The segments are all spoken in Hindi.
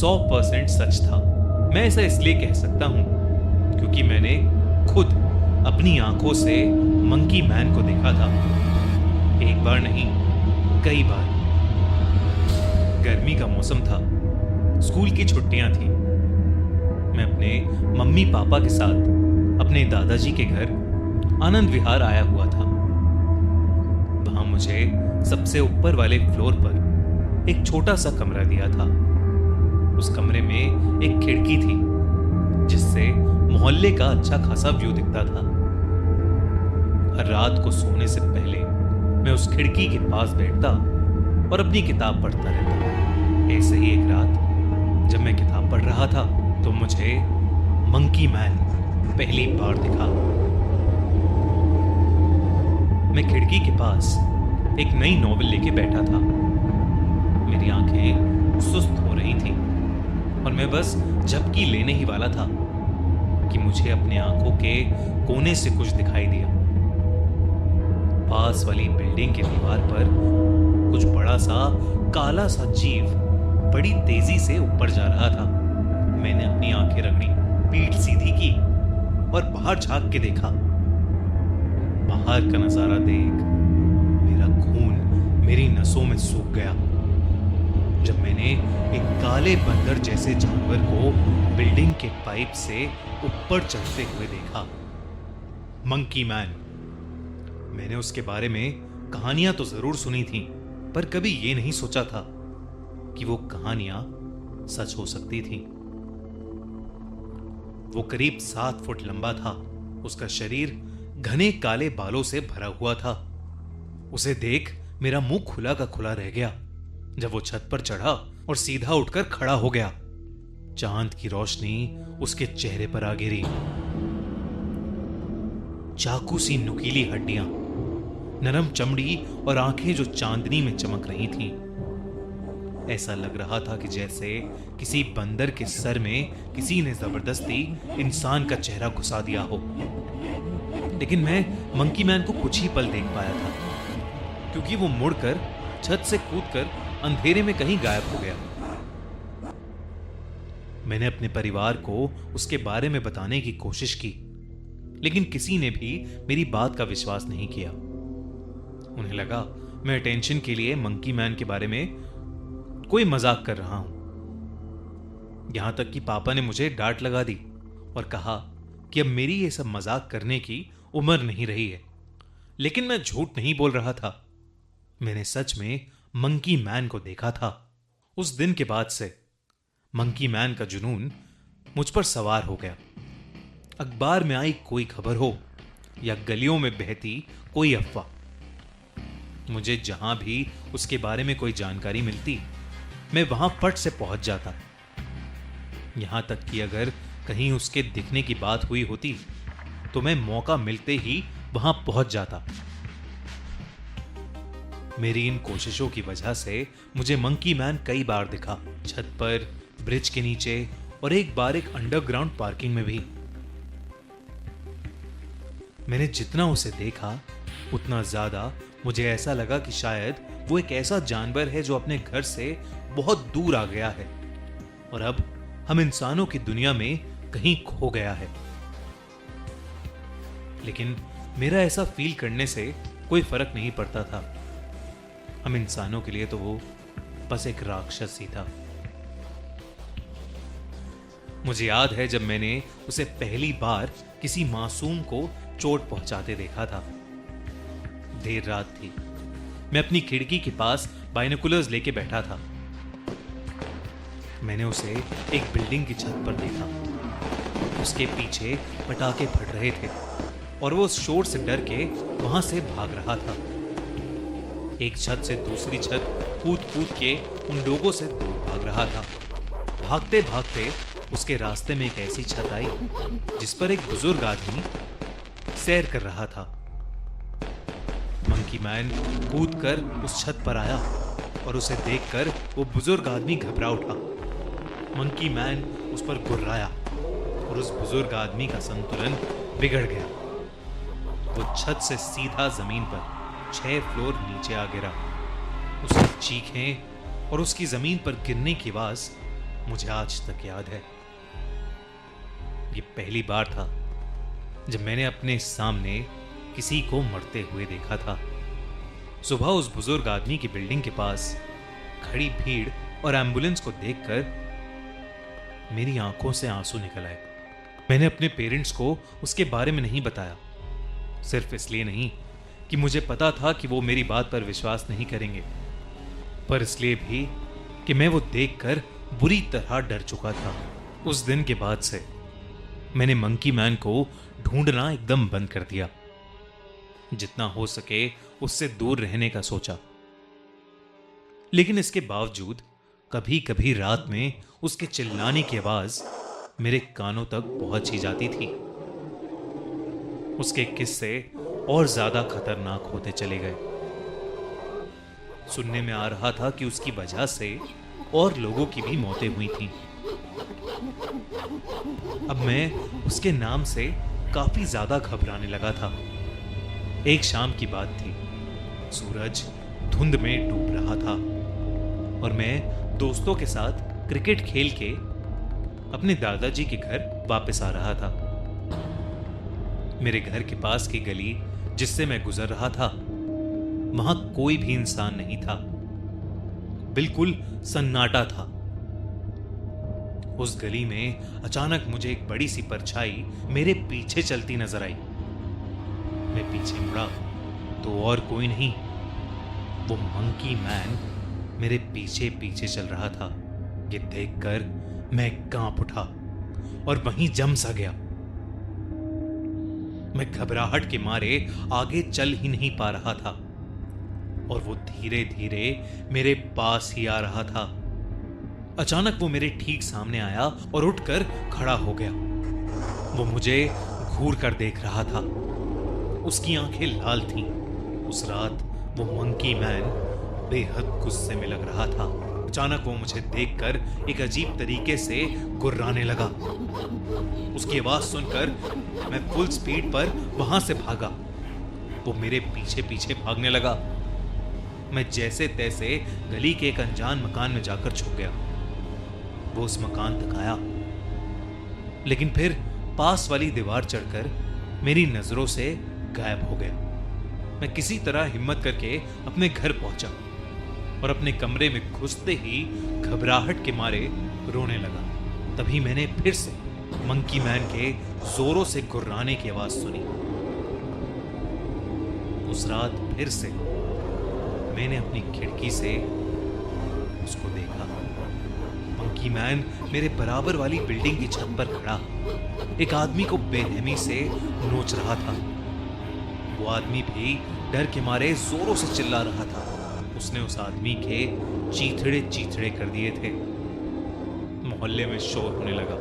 100% सच था। मैं ऐसा इसलिए कह सकता हूं क्योंकि मैंने खुद अपनी आंखों से मंकी मैन को देखा था। एक बार नहीं, कई बार। गर्मी का मौसम था, स्कूल की छुट्टियां थी। मैं अपने मम्मी पापा के साथ अपने दादाजी के घर आनंद विहार आया हुआ था। वहां मुझे सबसे ऊपर वाले फ्लोर पर एक छोटा सा कमरा दिया था। उस कमरे में एक खिड़की थी जिससे मोहल्ले का अच्छा खासा व्यू दिखता था। हर रात को सोने से पहले मैं उस खिड़की के पास बैठता और अपनी किताब पढ़ता रहता। ऐसे ही एक रात जब मैं किताब पढ़ रहा था तो मुझे मंकी मैन पहली बार दिखा। मैं खिड़की के पास एक नई नॉवेल लेके बैठा था। मेरी आंखें सुस्त हो रही थीं और मैं बस झपकी लेने ही वाला था कि मुझे अपने आंखों के कोने से कुछ दिखाई दिया। पास वाली बिल्डिंग के दीवार पर कुछ बड़ा सा काला सा जीव बड़ी तेजी से ऊपर जा रहा था। मैंने अपनी आंखें रगड़ी, पीठ सीधी की और बाहर झांक के देखा। बाहर का नजारा देख मेरा खून मेरी नसों में सूख गया जब मैंने एक काले बंदर जैसे जानवर को बिल्डिंग के पाइप से ऊपर चढ़ते हुए देखा। Monkey man. मैंने उसके बारे में कहानियां तो जरूर सुनी थी, पर कभी ये नहीं सोचा था कि वो कहानियां सच हो सकती थी। वो करीब 7 फुट लंबा था। उसका शरीर घने काले बालों से भरा हुआ था। उसे देख मेरा मुंह खुला का खुला रह गया जब वो छत पर चढ़ा और सीधा उठकर खड़ा हो गया। चांद की रोशनी उसके चेहरे पर आ गिरी। चाकू सी नुकीली हड्डियां, नरम चमड़ी और आंखें जो चांदनी में चमक रही थीं। ऐसा लग रहा था कि जैसे किसी बंदर के सर में किसी ने जबरदस्ती इंसान का चेहरा घुसा दिया हो। लेकिन मैं मंकी मैन को कुछ ही पल देख पाया था क्योंकि वो मुड़कर छत से कूदकर अंधेरे में कहीं गायब हो गया। मैंने अपने परिवार को उसके बारे में बताने की कोशिश की, लेकिन किसी ने भी मेरी बात का विश्वास नहीं किया। उन्हें लगा मैं अटेंशन के लिए मंकी मैन के बारे में कोई मजाक कर रहा हूं। यहां तक कि पापा ने मुझे डांट लगा दी और कहा कि अब मेरी ये सब मजाक करने की उम्र नहीं रही है। लेकिन मैं झूठ नहीं बोल रहा था। मैंने सच में मंकी मैन को देखा था। उस दिन के बाद से मंकी मैन का जुनून मुझ पर सवार हो गया। अखबार में आई कोई खबर हो या गलियों में बहती कोई अफवाह, मुझे जहां भी उसके बारे में कोई जानकारी मिलती मैं वहां फट से पहुंच जाता। यहां तक कि अगर कहीं उसके दिखने की बात हुई होती तो मैं मौका मिलते ही वहां पहुंच जाता। मेरी इन कोशिशों की वजह से मुझे मंकी मैन कई बार दिखा, छत पर, ब्रिज के नीचे और एक बार एक अंडरग्राउंड पार्किंग में भी। मैंने जितना उसे देखा उतना ज्यादा मुझे ऐसा लगा कि शायद वो एक ऐसा जानवर है जो अपने घर से बहुत दूर आ गया है और अब हम इंसानों की दुनिया में कहीं खो गया है। लेकिन मेरा ऐसा फील करने से कोई फर्क नहीं पड़ता था। हम इंसानों के लिए तो वो बस एक राक्षस ही था। मुझे याद है जब मैंने उसे पहली बार किसी मासूम को चोट पहुंचाते देखा था। देर रात थी। मैं अपनी खिड़की के पास बाइनोकुलर्स लेके बैठा था। मैंने उसे एक बिल्डिंग की छत पर देखा। उसके पीछे पटाखे फट रहे थे और वो उस शोर से डर के वहां से भाग रहा था। एक छत से दूसरी छत कूद कूद के उन लोगों से दूर भाग रहा था। भागते भागते उसके रास्ते में एक ऐसी छत आई जिस पर एक बुजुर्ग आदमी सैर कर रहा था। मंकी मैन कूदकर उस छत पर आया और उसे देखकर वो बुजुर्ग आदमी घबरा उठा। मंकी मैन उस पर गुर्राया और उस बुजुर्ग आदमी का संतुलन बिगड़ गया। वो छत से सीधा जमीन पर 6 फ्लोर नीचे आ गिरा। उसकी चीखें और उसकी जमीन पर गिरने की आवाज मुझे आज तक याद है। ये पहली बार था जब मैंने अपने सामने किसी को मरते हुए देखा था। सुबह उस बुजुर्ग आदमी की बिल्डिंग के पास खड़ी भीड़ और एम्बुलेंस को देखकर मेरी आंखों से आंसू निकल आए। मैंने अपने पेरेंट्स को उसके बारे में नहीं बताया, सिर्फ इसलिए नहीं कि मुझे पता था कि वो मेरी बात पर विश्वास नहीं करेंगे, पर इसलिए भी कि मैं वो देखकर बुरी तरह डर चुका था। उस दिन के बाद से मैंने मंकी मैन को ढूंढना एकदम बंद कर दिया। जितना हो सके उससे दूर रहने का सोचा, लेकिन इसके बावजूद कभी कभी रात में उसके चिल्लाने की आवाज मेरे कानों तक पहुंच ही जाती थी। उसके किस्से और ज्यादा खतरनाक होते चले गए। सुनने में आ रहा था कि उसकी वजह से और लोगों की भी मौतें हुई थीं। अब मैं उसके नाम से काफी ज्यादा घबराने लगा था। एक शाम की बात थी। सूरज धुंध में डूब रहा था और मैं दोस्तों के साथ क्रिकेट खेल के अपने दादाजी के घर वापस आ रहा था। मेरे घर के पास की गली जिससे मैं गुजर रहा था, वहां कोई भी इंसान नहीं था। बिल्कुल सन्नाटा था। उस गली में अचानक मुझे एक बड़ी सी परछाई मेरे पीछे चलती नजर आई। मैं पीछे मुड़ा तो और कोई नहीं, वो मंकी मैन मेरे पीछे पीछे चल रहा था। ये देखकर मैं कांप उठा और वहीं जम सा गया। मैं घबराहट के मारे आगे चल ही नहीं पा रहा था और वो धीरे धीरे मेरे पास ही आ रहा था। अचानक वो मेरे ठीक सामने आया और उठकर खड़ा हो गया। वो मुझे घूर कर देख रहा था। उसकी आंखें लाल थीं। उस रात वो मंकी मैन बेहद गुस्से में लग रहा था। अचानक वो मुझे देखकर एक अजीब तरीके से गुर्राने लगा। उसकी आवाज सुनकर मैं फुल स्पीड पर वहां से भागा। वो मेरे पीछे पीछे भागने लगा। मैं जैसे तैसे गली के एक अनजान मकान में जाकर छुप गया। वो उस मकान तक आया, लेकिन फिर पास वाली दीवार चढ़कर मेरी नजरों से गायब हो गया। मैं किसी तरह हिम्मत करके अपने घर पहुंचा और अपने कमरे में घुसते ही घबराहट के मारे रोने लगा। तभी मैंने फिर से मंकी मैन के जोरों से गुर्राने की आवाज सुनी। उस रात फिर से मैंने अपनी खिड़की से उसको देखा। मंकी मैन मेरे बराबर वाली बिल्डिंग की छत पर खड़ा एक आदमी को बेरहमी से नोच रहा था। वो आदमी भी डर के मारे जोरों से चिल्ला रहा था। उसने उस आदमी के चीथड़े चीथड़े कर दिए थे। मोहल्ले में शोर होने लगा।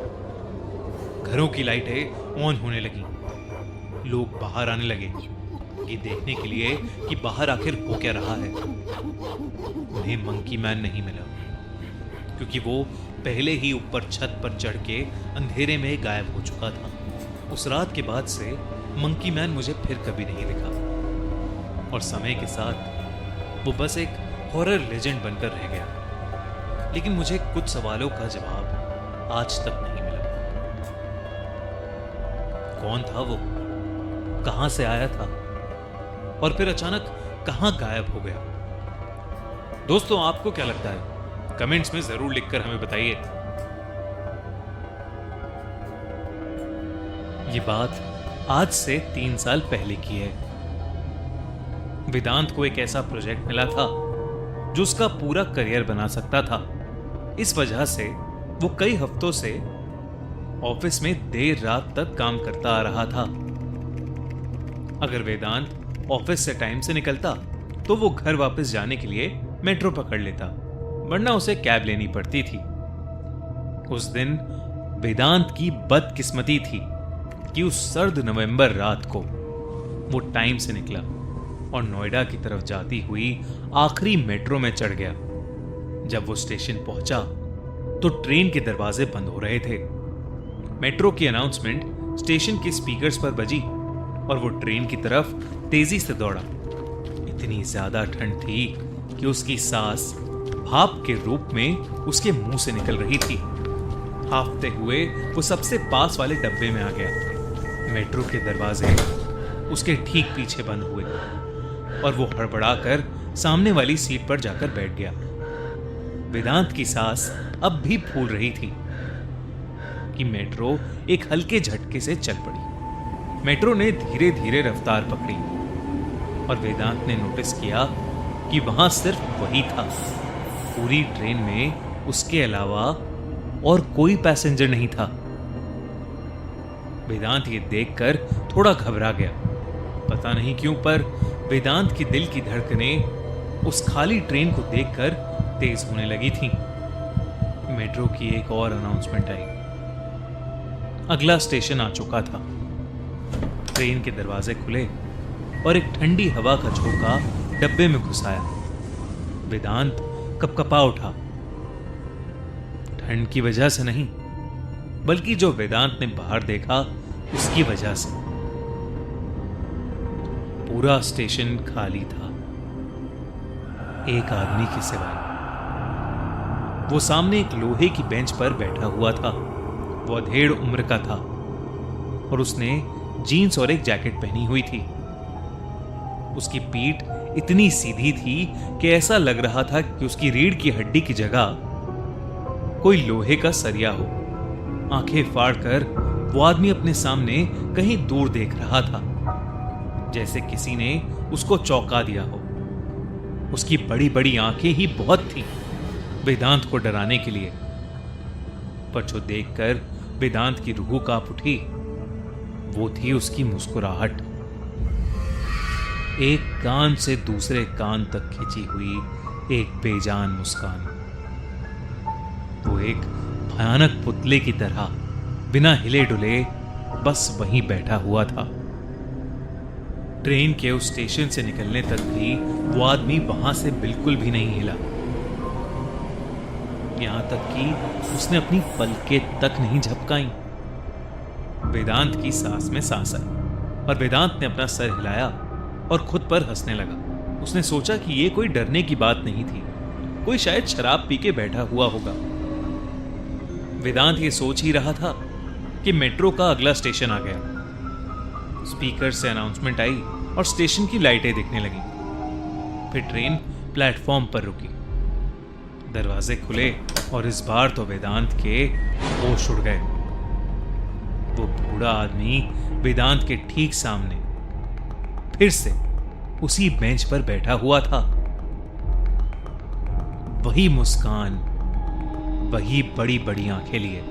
घरों की लाइटें ऑन होने लगी। लोग बाहर आने लगे ये देखने के लिए कि बाहर आखिर हो क्या रहा है। उन्हें मंकी मैन नहीं मिला, क्योंकि वो पहले ही ऊपर छत पर चढ़ के अंधेरे में गायब हो चुका था। उस रात के बाद से मंकी मैन मुझे फिर कभी नहीं दिखा और समय के साथ वो बस एक हॉरर लेजेंड बनकर रह गया। लेकिन मुझे कुछ सवालों का जवाब आज तक नहीं मिला। कौन था वो? कहां से आया था? और फिर अचानक कहां गायब हो गया? दोस्तों, आपको क्या लगता है? कमेंट्स में जरूर लिखकर हमें बताइए। ये बात आज से 3 साल पहले की है। वेदांत को एक ऐसा प्रोजेक्ट मिला था जो उसका पूरा करियर बना सकता था। इस वजह से वो कई हफ्तों से ऑफिस में देर रात तक काम करता आ रहा था। अगर वेदांत ऑफिस से टाइम से निकलता तो वो घर वापस जाने के लिए मेट्रो पकड़ लेता, वरना उसे कैब लेनी पड़ती थी। उस दिन वेदांत की बदकिस्मती थी कि उस सर्द नवंबर रात को वो टाइम से निकला और नोएडा की तरफ जाती हुई आखिरी मेट्रो में चढ़ गया। जब वो स्टेशन पहुंचा तो ट्रेन के दरवाजे बंद हो रहे थे। मेट्रो की अनाउंसमेंट स्टेशन के स्पीकर्स पर बजी और वो ट्रेन की तरफ तेजी से दौड़ा। इतनी ज्यादा ठंड थी कि उसकी सांस भाप के रूप में उसके मुंह से निकल रही थी। हाफते हुए वो सबसे पास वाले डब्बे में आ गया। मेट्रो के दरवाजे उसके ठीक पीछे बंद हुए और वो हड़बड़ाकर सामने वाली सीट पर जाकर बैठ गया। वेदांत की सांस अब भी फूल रही थी कि मेट्रो एक हल्के झटके से चल पड़ी। मेट्रो ने धीरे धीरे रफ्तार पकड़ी और वेदांत ने नोटिस किया कि वहां सिर्फ वही था। पूरी ट्रेन में उसके अलावा और कोई पैसेंजर नहीं था। वेदांत ये देखकर थोड़ा घबरा गया। पता नहीं क्यों, पर वेदांत की दिल की धड़कनें उस खाली ट्रेन को देखकर तेज होने लगी थी। मेट्रो की एक और अनाउंसमेंट आई। अगला स्टेशन आ चुका था। ट्रेन के दरवाजे खुले और एक ठंडी हवा का झोंका डब्बे में घुसाया। वेदांत कपकपा उठा। ठंड की वजह से नहीं, बल्कि जो वेदांत ने बाहर देखा उसकी वजह से। पूरा स्टेशन खाली था, एक आदमी के सिवाय। वो सामने एक लोहे की बेंच पर बैठा हुआ था। वो अधेड़ उम्र का था और उसने जीन्स और एक जैकेट पहनी हुई थी। उसकी पीठ इतनी सीधी थी कि ऐसा लग रहा था कि उसकी रीढ़ की हड्डी की जगह कोई लोहे का सरिया हो। आंखें फाड़कर वो आदमी अपने सामने कहीं दूर देख रहा था, जैसे किसी ने उसको चौंका दिया हो। उसकी बड़ी बड़ी आंखें ही बहुत थीं वेदांत को डराने के लिए, पर जो देखकर वेदांत की रूह कांप उठी वो थी उसकी मुस्कुराहट। एक कान से दूसरे कान तक खिंची हुई एक बेजान मुस्कान। वो एक भयानक पुतले की तरह बिना हिले डुले बस वहीं बैठा हुआ था। ट्रेन के उस स्टेशन से निकलने तक भी वो आदमी वहां से बिल्कुल भी नहीं हिला। यहां तक कि उसने अपनी पलकें तक नहीं झपकाई। वेदांत की सांस में सांस आई और वेदांत ने अपना सर हिलाया और खुद पर हंसने लगा। उसने सोचा कि यह कोई डरने की बात नहीं थी, कोई शायद शराब पी के बैठा हुआ होगा। वेदांत ये सोच ही रहा था कि मेट्रो का अगला स्टेशन आ गया। स्पीकर से अनाउंसमेंट आई और स्टेशन की लाइटें दिखने लगी। फिर ट्रेन प्लेटफॉर्म पर रुकी। दरवाजे खुले और इस बार तो वेदांत के होश उड़ गए। वो बूढ़ा आदमी वेदांत के ठीक सामने फिर से उसी बेंच पर बैठा हुआ था। वही मुस्कान, वही बड़ी बड़ी आंखें लिए।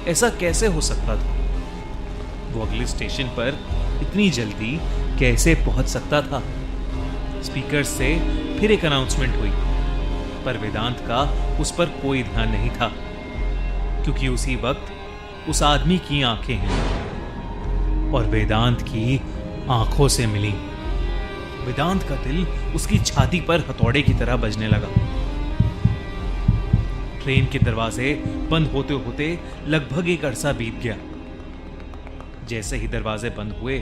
ऐसा कैसे हो सकता था? वो अगले स्टेशन पर इतनी जल्दी कैसे पहुंच सकता था? स्पीकर से फिर एक अनाउंसमेंट हुई, पर वेदांत का उस पर कोई ध्यान नहीं था, क्योंकि उसी वक्त उस आदमी की आंखें हैं और वेदांत की आंखों से मिली। वेदांत का दिल उसकी छाती पर हथौड़े की तरह बजने लगा। ट्रेन के दरवाजे बंद होते होते लगभग एक अरसा बीत गया। जैसे ही दरवाजे बंद हुए,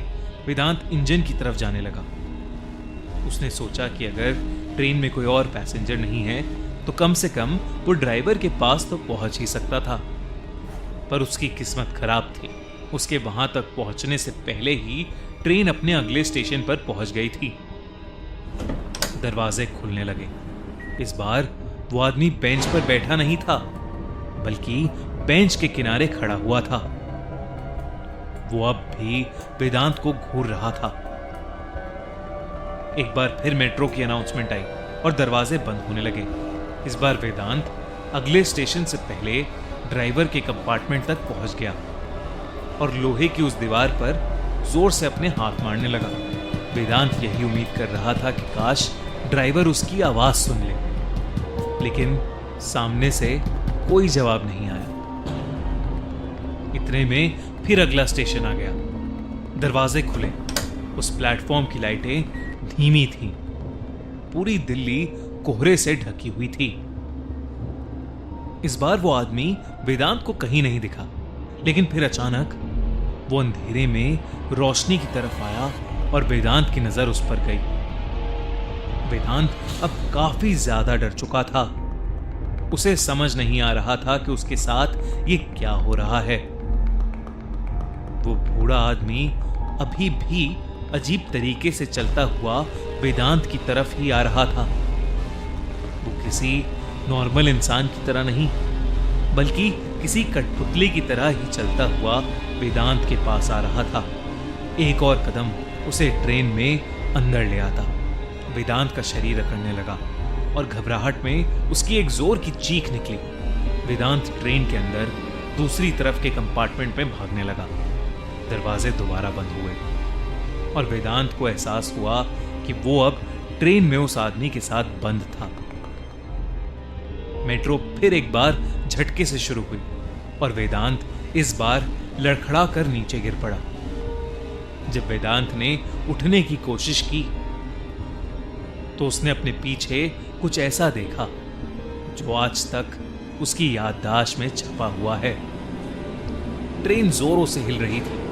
वेदांत इंजन की तरफ जाने लगा। उसने सोचा कि अगर ट्रेन में कोई और पैसेंजर नहीं है तो कम से कम वो ड्राइवर के पास तो पहुंच ही सकता था। पर उसकी किस्मत खराब थी। उसके वहां तक पहुंचने से पहले ही ट्रेन अपने अगले स्टेशन पर पहुंच गई थी। दरवाजे खुलने लगे। इस बार वो आदमी बेंच पर बैठा नहीं था, बल्कि बेंच के किनारे खड़ा हुआ था। वो अब भी वेदांत को घूर रहा था। एक बार फिर मेट्रो की अनाउंसमेंट आई और दरवाजे बंद होने लगे। इस बार वेदांत अगले स्टेशन से पहले ड्राइवर के कंपार्टमेंट तक पहुंच गया और लोहे की उस दीवार पर जोर से अपने हाथ मारने लगा। वेदांत यही उम्मीद कर रहा था कि काश ड्राइवर उसकी आवाज सुन ले, लेकिन सामने से कोई जवाब नहीं आया। इतने में फिर अगला स्टेशन आ गया। दरवाजे खुले। उस प्लेटफॉर्म की लाइटें धीमी थीं। पूरी दिल्ली कोहरे से ढकी हुई थी। इस बार वो आदमी वेदांत को कहीं नहीं दिखा, लेकिन फिर अचानक वो अंधेरे में रोशनी की तरफ आया और वेदांत की नजर उस पर गई। वेदांत अब काफी ज्यादा डर चुका था। उसे समझ नहीं आ रहा था कि उसके साथ ये क्या हो रहा है। वो बूढ़ा आदमी अभी भी अजीब तरीके से चलता हुआ वेदांत की तरफ ही आ रहा था। वो किसी नॉर्मल इंसान की तरह नहीं, बल्कि किसी कठपुतली की तरह ही चलता हुआ वेदांत के पास आ रहा था। एक और कदम उसे ट्रेन में अंदर ले आता। वेदांत का शरीर अकड़ने लगा और घबराहट में उसकी एक जोर की चीख निकली। वेदांत ट्रेन के अंदर दूसरी तरफ के कंपार्टमेंट में भागने लगा। दरवाजे दोबारा बंद हुए और वेदांत को एहसास हुआ कि वो अब ट्रेन में उस आदमी के साथ बंद था। मेट्रो फिर एक बार झटके से शुरू हुई और वेदांत इस बार लड़खड़ा कर नीचे गिर पड़ा। जब वेदांत ने उठने की कोशिश की तो उसने अपने पीछे कुछ ऐसा देखा जो आज तक उसकी याददाश्त में छपा हुआ है। ट्रेन जोरों से हिल रही थी।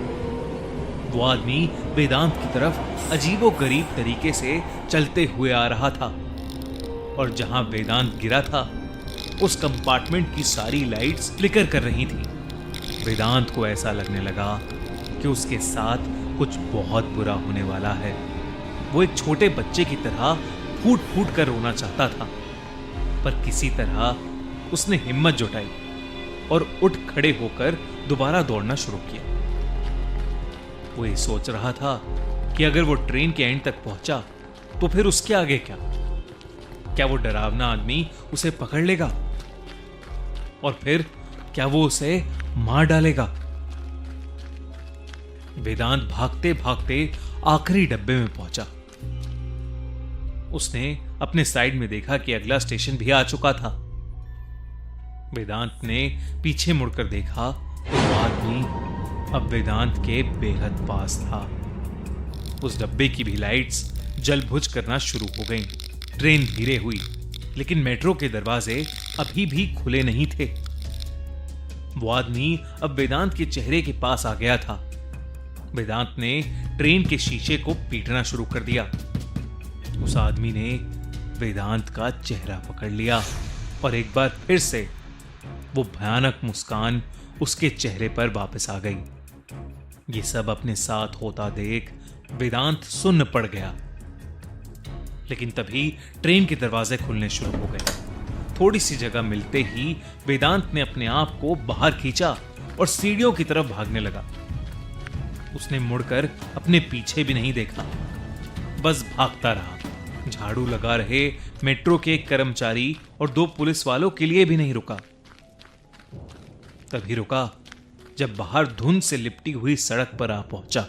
वो आदमी वेदांत की तरफ अजीबोगरीब तरीके से चलते हुए आ रहा था और जहां वेदांत गिरा था उस कंपार्टमेंट की सारी लाइट्स फ्लिकर कर रही थी। वेदांत को ऐसा लगने लगा कि उसके साथ कुछ बहुत बुरा होने वाला है। वो एक छोटे बच्चे की तरह फूट फूट कर रोना चाहता था, पर किसी तरह उसने हिम्मत जुटाई और उठ खड़े होकर दोबारा दौड़ना शुरू किया। वो ये सोच रहा था कि अगर वो ट्रेन के एंड तक पहुंचा तो फिर उसके आगे क्या? क्या वो डरावना आदमी उसे पकड़ लेगा और फिर क्या वो उसे मार डालेगा? वेदांत भागते भागते आखिरी डब्बे में पहुंचा। उसने अपने साइड में देखा कि अगला स्टेशन भी आ चुका था। वेदांत ने पीछे मुड़कर देखा तो वो आदमी अब वेदांत के बेहद पास था। उस डब्बे की भी लाइट्स जल बुझ करना शुरू हो गईं। ट्रेन धीरे हुई, लेकिन मेट्रो के दरवाजे अभी भी खुले नहीं थे। वो आदमी अब वेदांत के चेहरे के पास आ गया था। वेदांत ने ट्रेन के शीशे को पीटना शुरू कर दिया। उस आदमी ने वेदांत का चेहरा पकड़ लिया और एक बार फिर से वो भयानक मुस्कान उसके चेहरे पर वापस आ गई। ये सब अपने साथ होता देख वेदांत सुन्न पड़ गया। लेकिन तभी ट्रेन के दरवाजे खुलने शुरू हो गए। थोड़ी सी जगह मिलते ही वेदांत ने अपने आप को बाहर खींचा और सीढ़ियों की तरफ भागने लगा। उसने मुड़कर अपने पीछे भी नहीं देखा, बस भागता रहा। झाड़ू लगा रहे मेट्रो के एक कर्मचारी और 2 पुलिस वालों के लिए भी नहीं रुका। तभी रुका जब बाहर धुंध से लिपटी हुई सड़क पर आ पहुंचा।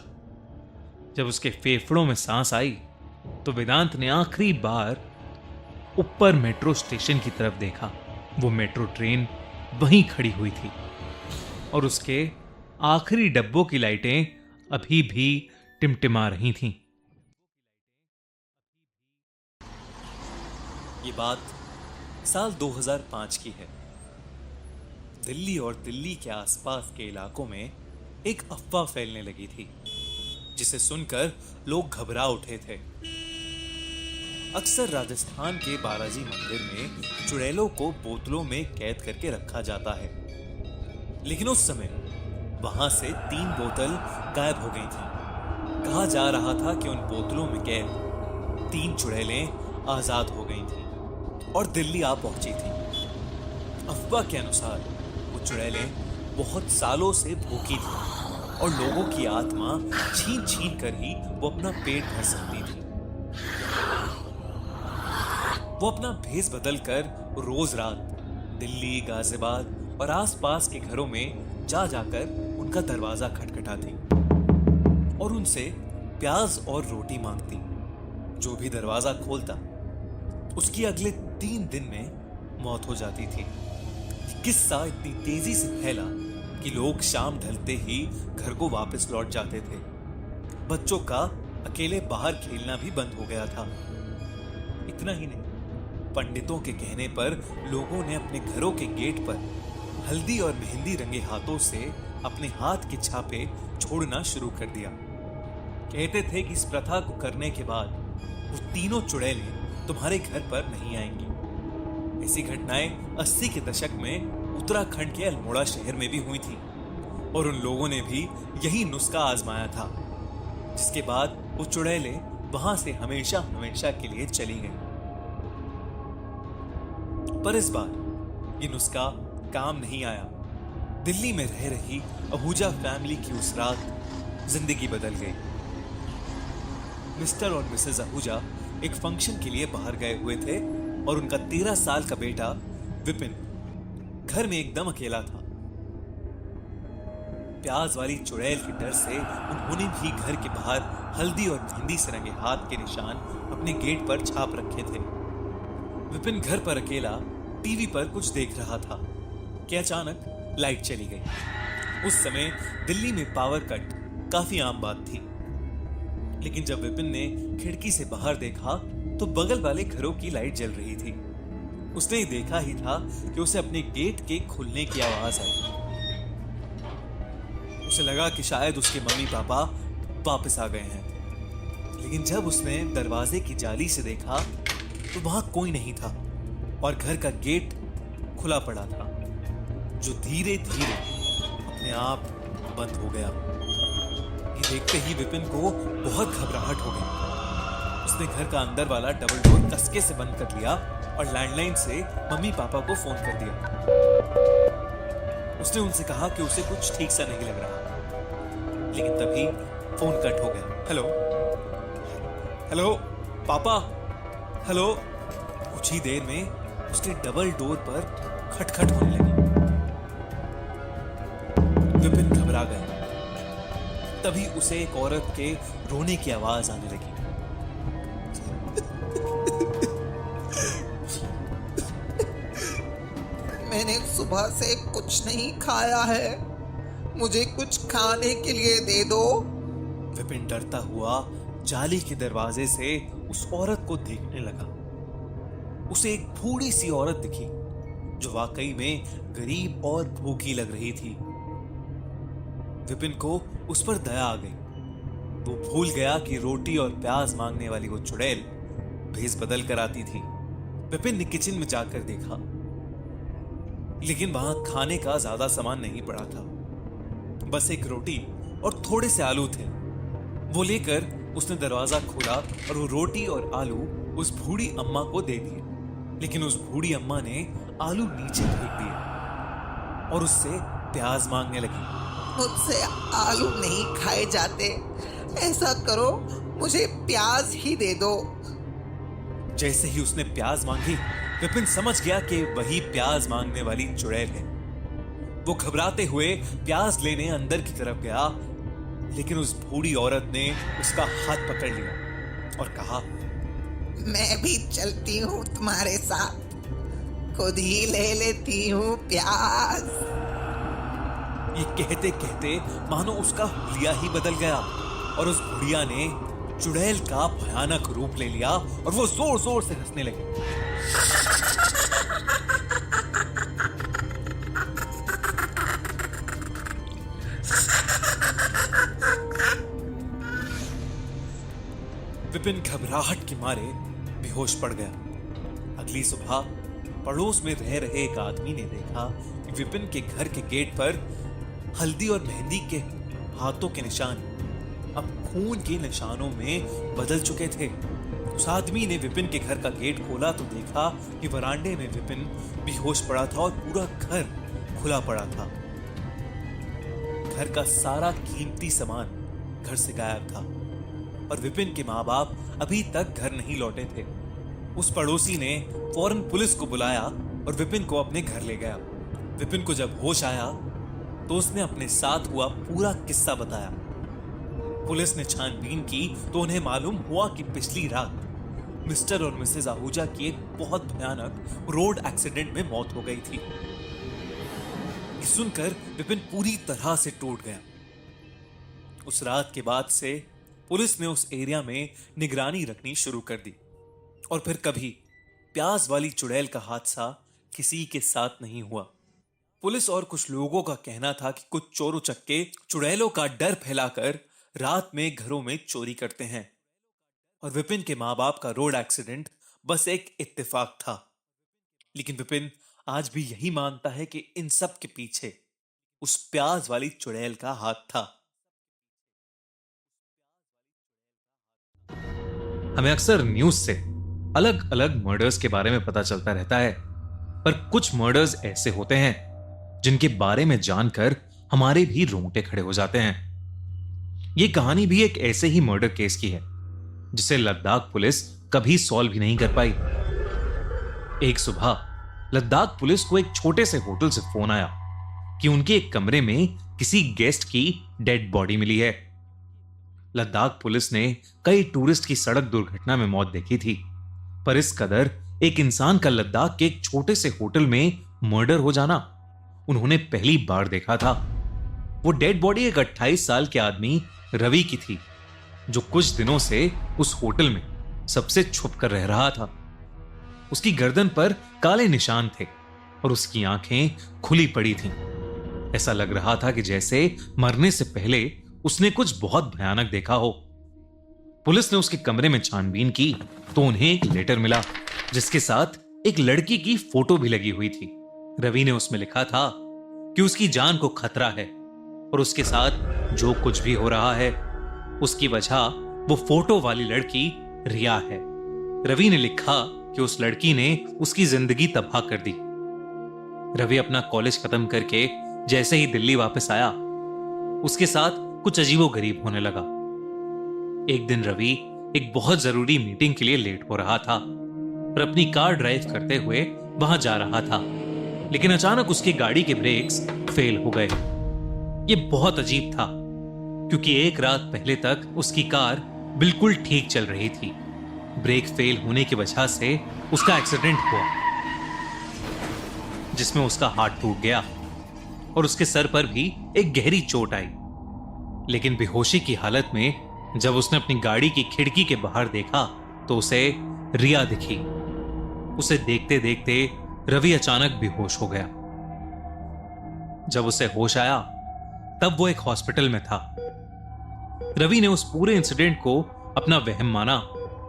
जब उसके फेफड़ों में सांस आई तो वेदांत ने आखिरी बार ऊपर मेट्रो स्टेशन की तरफ देखा। वो मेट्रो ट्रेन वहीं खड़ी हुई थी और उसके आखिरी डब्बों की लाइटें अभी भी टिमटिमा रही थीं। ये बात साल 2005 की है। दिल्ली और दिल्ली के आसपास के इलाकों में एक अफवाह फैलने लगी थी, जिसे सुनकर लोग घबरा उठे थे। अक्सर राजस्थान के बालाजी मंदिर में चुड़ैलों को बोतलों में कैद करके रखा जाता है, लेकिन उस समय वहां से 3 बोतल गायब हो गई थी। कहा जा रहा था कि उन बोतलों में कैद 3 चुड़ैलें आजाद हो गई थीं और दिल्ली आ पहुंची थी। अफवाह के अनुसार वो चुड़ैलें बहुत सालों से भूखी थी और लोगों की आत्मा छीन छीन कर ही वो अपना पेट भर सकती थी। वो अपना भेष बदलकर रोज रात दिल्ली, गाजियाबाद और आसपास के घरों में जा जाकर उनका दरवाजा खटखटाती और उनसे प्याज और रोटी मांगती। जो भी दरवाजा खोलता उसकी अगले 3 दिन में मौत हो जाती थी। किस्सा इतनी तेजी से फैला कि लोग शाम ढलते ही घर को वापस लौट जाते थे। बच्चों का अकेले बाहर खेलना भी बंद हो गया था। इतना ही नहीं, पंडितों के कहने पर लोगों ने अपने घरों के गेट पर हल्दी और मेहंदी रंगे हाथों से अपने हाथ के छापे छोड़ना शुरू कर दिया। कहते थे कि इस प्रथा को करने के बाद वो तीनों चुड़ैलें तुम्हारे घर पर नहीं आएंगी। ऐसी घटनाएं 80 के दशक में उत्तराखंड के अल्मोड़ा शहर में भी हुई थी और उन लोगों ने भी यही नुस्खा आजमाया था, जिसके बाद वो चुड़ैलें वहां से हमेशा हमेशा के लिए चली गईं। पर इस बार ये नुस्खा काम नहीं आया। दिल्ली में रह रही आहूजा फैमिली की उस रात जिंदगी बदल गई। मिस्टर और मिसेस आहूजा एक फंक्शन के लिए बाहर गए हुए थे और उनका 13 साल का बेटा विपिन घर में एकदम अकेला था। प्याज वाली चुड़ैल के डर से उन्होंने भी घर के बाहर हल्दी और मेहंदी से रंगे हाथ के निशान अपने गेट पर छाप रखे थे। विपिन घर पर अकेला टीवी पर कुछ देख रहा था कि अचानक लाइट चली गई। उस समय दिल्ली में पावर कट काफी आम बात थी, लेकिन जब विपिन ने खिड़की से बाहर देखा तो बगल वाले घरों की लाइट जल रही थी। उसने देखा ही था कि उसे अपने गेट के खुलने की आवाज आई। उसे लगा कि शायद उसके मम्मी पापा वापस आ गए हैं, लेकिन जब उसने दरवाजे की जाली से देखा तो वहां कोई नहीं था और घर का गेट खुला पड़ा था, जो धीरे धीरे अपने आप बंद हो गया। ये देखते ही विपिन को बहुत घबराहट हो गई। उसने घर का अंदर वाला डबल डोर कसके से बंद कर लिया और लैंडलाइन से मम्मी पापा को फोन कर दिया। उसने उनसे कहा कि उसे कुछ ठीक सा नहीं लग रहा, लेकिन तभी फोन कट हो गया। हेलो हेलो पापा, हेलो। कुछ ही देर में उसके डबल डोर पर खटखट होने लगी। विपिन घबरा गया। तभी उसे एक औरत के रोने की आवाज आने लगी। मैंने सुबह से कुछ नहीं खाया है, मुझे कुछ खाने के लिए दे दो। विपिन डरता हुआ जाली के दरवाजे से उस औरत को देखने लगा। उसे एक बूढ़ी सी औरत दिखी जो वाकई में गरीब और भूखी लग रही थी। विपिन को उस पर दया आ गई। वो भूल गया कि रोटी और प्याज मांगने वाली वो चुड़ैल भेस बदल कर आती थी। विपिन ने किचन में जाकर देखा, लेकिन वहां खाने का ज्यादा सामान नहीं पड़ा था। बस एक रोटी और थोड़े से आलू थे। वो लेकर उसने दरवाजा खोला और वो रोटी और आलू उस बूढ़ी अम्मा को दे दिए, लेकिन उस बूढ़ी अम्मा ने आलू नीचे फेंक दिए और उससे प्याज मांगने लगी। मुझसे आलू नहीं खाए जाते, ऐसा करो मुझे प्याज ही दे दो। जैसे ही उसने प्याज मांगी, विपिन समझ गया कि वही प्याज मांगने वाली चुड़ैल है। वो घबराते हुए प्याज लेने अंदर की तरफ गया, लेकिन उस बूढ़ी औरत ने उसका हाथ पकड़ लिया और कहा, मैं भी चलती हूँ तुम्हारे साथ, खुद ही ले लेती हूँ प्याज। ये कहते कहते मानो उसका हुलिया ही बदल गया और उस बुढ़िया ने चुड़ैल का भयानक रूप ले लिया और वो जोर जोर से हंसने लगी। विपिन घबराहट के मारे बेहोश पड़ गया। अगली सुबह पड़ोस में रह रहे एक आदमी ने देखा कि विपिन के घर के गेट पर हल्दी और मेहंदी के हाथों के निशान अब खून के निशानों में बदल चुके थे। उस आदमी ने विपिन के घर का गेट खोला तो देखा कि वरांडे में विपिन बेहोश पड़ा था और पूरा घर खुला पड़ा था। घर का सारा कीमती सामान घर से गायब था और विपिन के माँ बाप अभी तक घर नहीं लौटे थे। उस पड़ोसी ने फौरन पुलिस को बुलाया और विपिन को अपने घर ले गया। विपिन को जब होश आया तो उसने अपने साथ हुआ पूरा किस्सा बताया। पुलिस ने छानबीन की तो उन्हें मालूम हुआ कि पिछली रात मिस्टर और मिसेस आहूजा की एक बहुत भयानक रोड एक्सीडेंट में मौत हो गई थी। ये सुनकर विपिन पूरी तरह से टूट गया। उस रात के बाद से पुलिस ने उस एरिया में निगरानी रखनी शुरू कर दी और फिर कभी प्याज वाली चुड़ैल का हादसा किसी के साथ नहीं हुआ। पुलिस और कुछ लोगों का कहना था कि कुछ चोर उचक्के चुड़ैलों का डर फैलाकर रात में घरों में चोरी करते हैं और विपिन के मां बाप का रोड एक्सीडेंट बस एक इत्तेफाक था। लेकिन विपिन आज भी यही मानता है कि इन सब के पीछे उस प्याज वाली चुड़ैल का हाथ था। हमें अक्सर न्यूज से अलग अलग मर्डर्स के बारे में पता चलता रहता है, पर कुछ मर्डर्स ऐसे होते हैं जिनके बारे में जानकर हमारे भी रोंगटे खड़े हो जाते हैं। यह कहानी भी एक ऐसे ही मर्डर केस की है जिसे लद्दाख पुलिस कभी सॉल्व ही नहीं कर पाई। एक सुबह लद्दाख पुलिस को एक छोटे से होटल से फोन आया कि उनके एक कमरे में किसी गेस्ट की डेड बॉडी मिली है। लद्दाख पुलिस ने कई टूरिस्ट की सड़क दुर्घटना में मौत देखी थी, पर इस कदर एक इंसान का लद्दाख के एक छोटे से होटल में मर्डर हो जाना उन्होंने पहली बार देखा था। वो डेड बॉडी एक 28 साल के आदमी रवि की थी, जो कुछ दिनों से उस होटल में सबसे छुप कर रह रहा था। उसकी गर्दन पर काले निशान थे और उसकी आंखें खुली पड़ी थीं। ऐसा लग रहा था कि जैसे मरने से पहले उसने कुछ बहुत भयानक देखा हो। पुलिस ने उसके कमरे में छानबीन की तो उन्हें एक लेटर मिला जिसके साथ एक लड़की की फोटो भी लगी हुई थी। रवि ने उसमें लिखा था कि उसकी जान को खतरा है और उसके साथ जो कुछ भी हो रहा है उसकी वजह वो फोटो वाली लड़की रिया है। रवि ने लिखा कि उस लड़की ने उसकी जिंदगी तबाह कर दी। रवि अपना कॉलेज खत्म करके जैसे ही दिल्ली वापस आया, उसके साथ कुछ अजीबोगरीब होने लगा। एक दिन रवि एक बहुत जरूरी मीटिंग के लिए लेट हो रहा था और अपनी कार ड्राइव करते हुए वहां जा रहा था, लेकिन अचानक उसकी गाड़ी के ब्रेक्स फेल हो गए। यह बहुत अजीब था क्योंकि एक रात पहले तक उसकी कार बिल्कुल ठीक चल रही थी। ब्रेक फेल होने की वजह से उसका एक्सीडेंट हुआ जिसमें उसका हाथ टूट गया और उसके सर पर भी एक गहरी चोट आई। लेकिन बेहोशी की हालत में जब उसने अपनी गाड़ी की खिड़की के बाहर देखा तो उसे रिया दिखी। उसे देखते देखते रवि अचानक बेहोश हो गया। जब उसे होश आया तब वो एक हॉस्पिटल में था। रवि ने उस पूरे इंसिडेंट को अपना वहम माना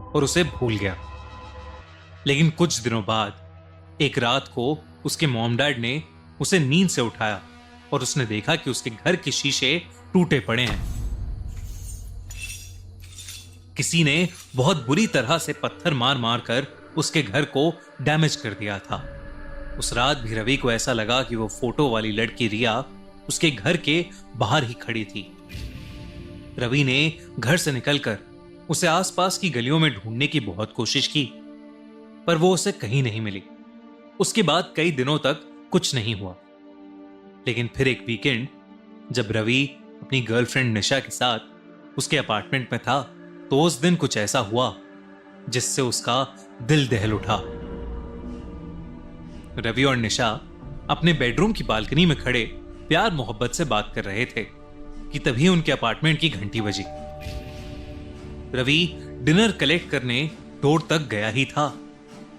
और उसे भूल गया। लेकिन कुछ दिनों बाद एक रात को उसके मॉम डैड ने उसे नींद से उठाया और उसने देखा कि उसके घर के शीशे टूटे पड़े हैं। किसी ने बहुत बुरी तरह से पत्थर मार मार कर उसके घर को डैमेज कर दिया था। उस रात भी रवि को ऐसा लगा कि वो फोटो वाली लड़की रिया उसके घर के बाहर ही खड़ी थी। रवि ने घर से निकलकर उसे आसपास की गलियों में ढूंढने की बहुत कोशिश की, पर वो उसे कहीं नहीं मिली। उसके बाद कई दिनों तक कुछ नहीं हुआ। लेकिन फिर एक वीकेंड जब रवि अपनी गर्लफ्रेंड निशा के साथ उसके अपार्टमेंट में था तो उस दिन कुछ ऐसा हुआ जिससे उसका दिल दहल उठा। रवि और निशा अपने बेडरूम की बालकनी में खड़े प्यार मोहब्बत से बात कर रहे थे कि तभी उनके अपार्टमेंट की घंटी बजी। रवि डिनर कलेक्ट करने डोर तक गया ही था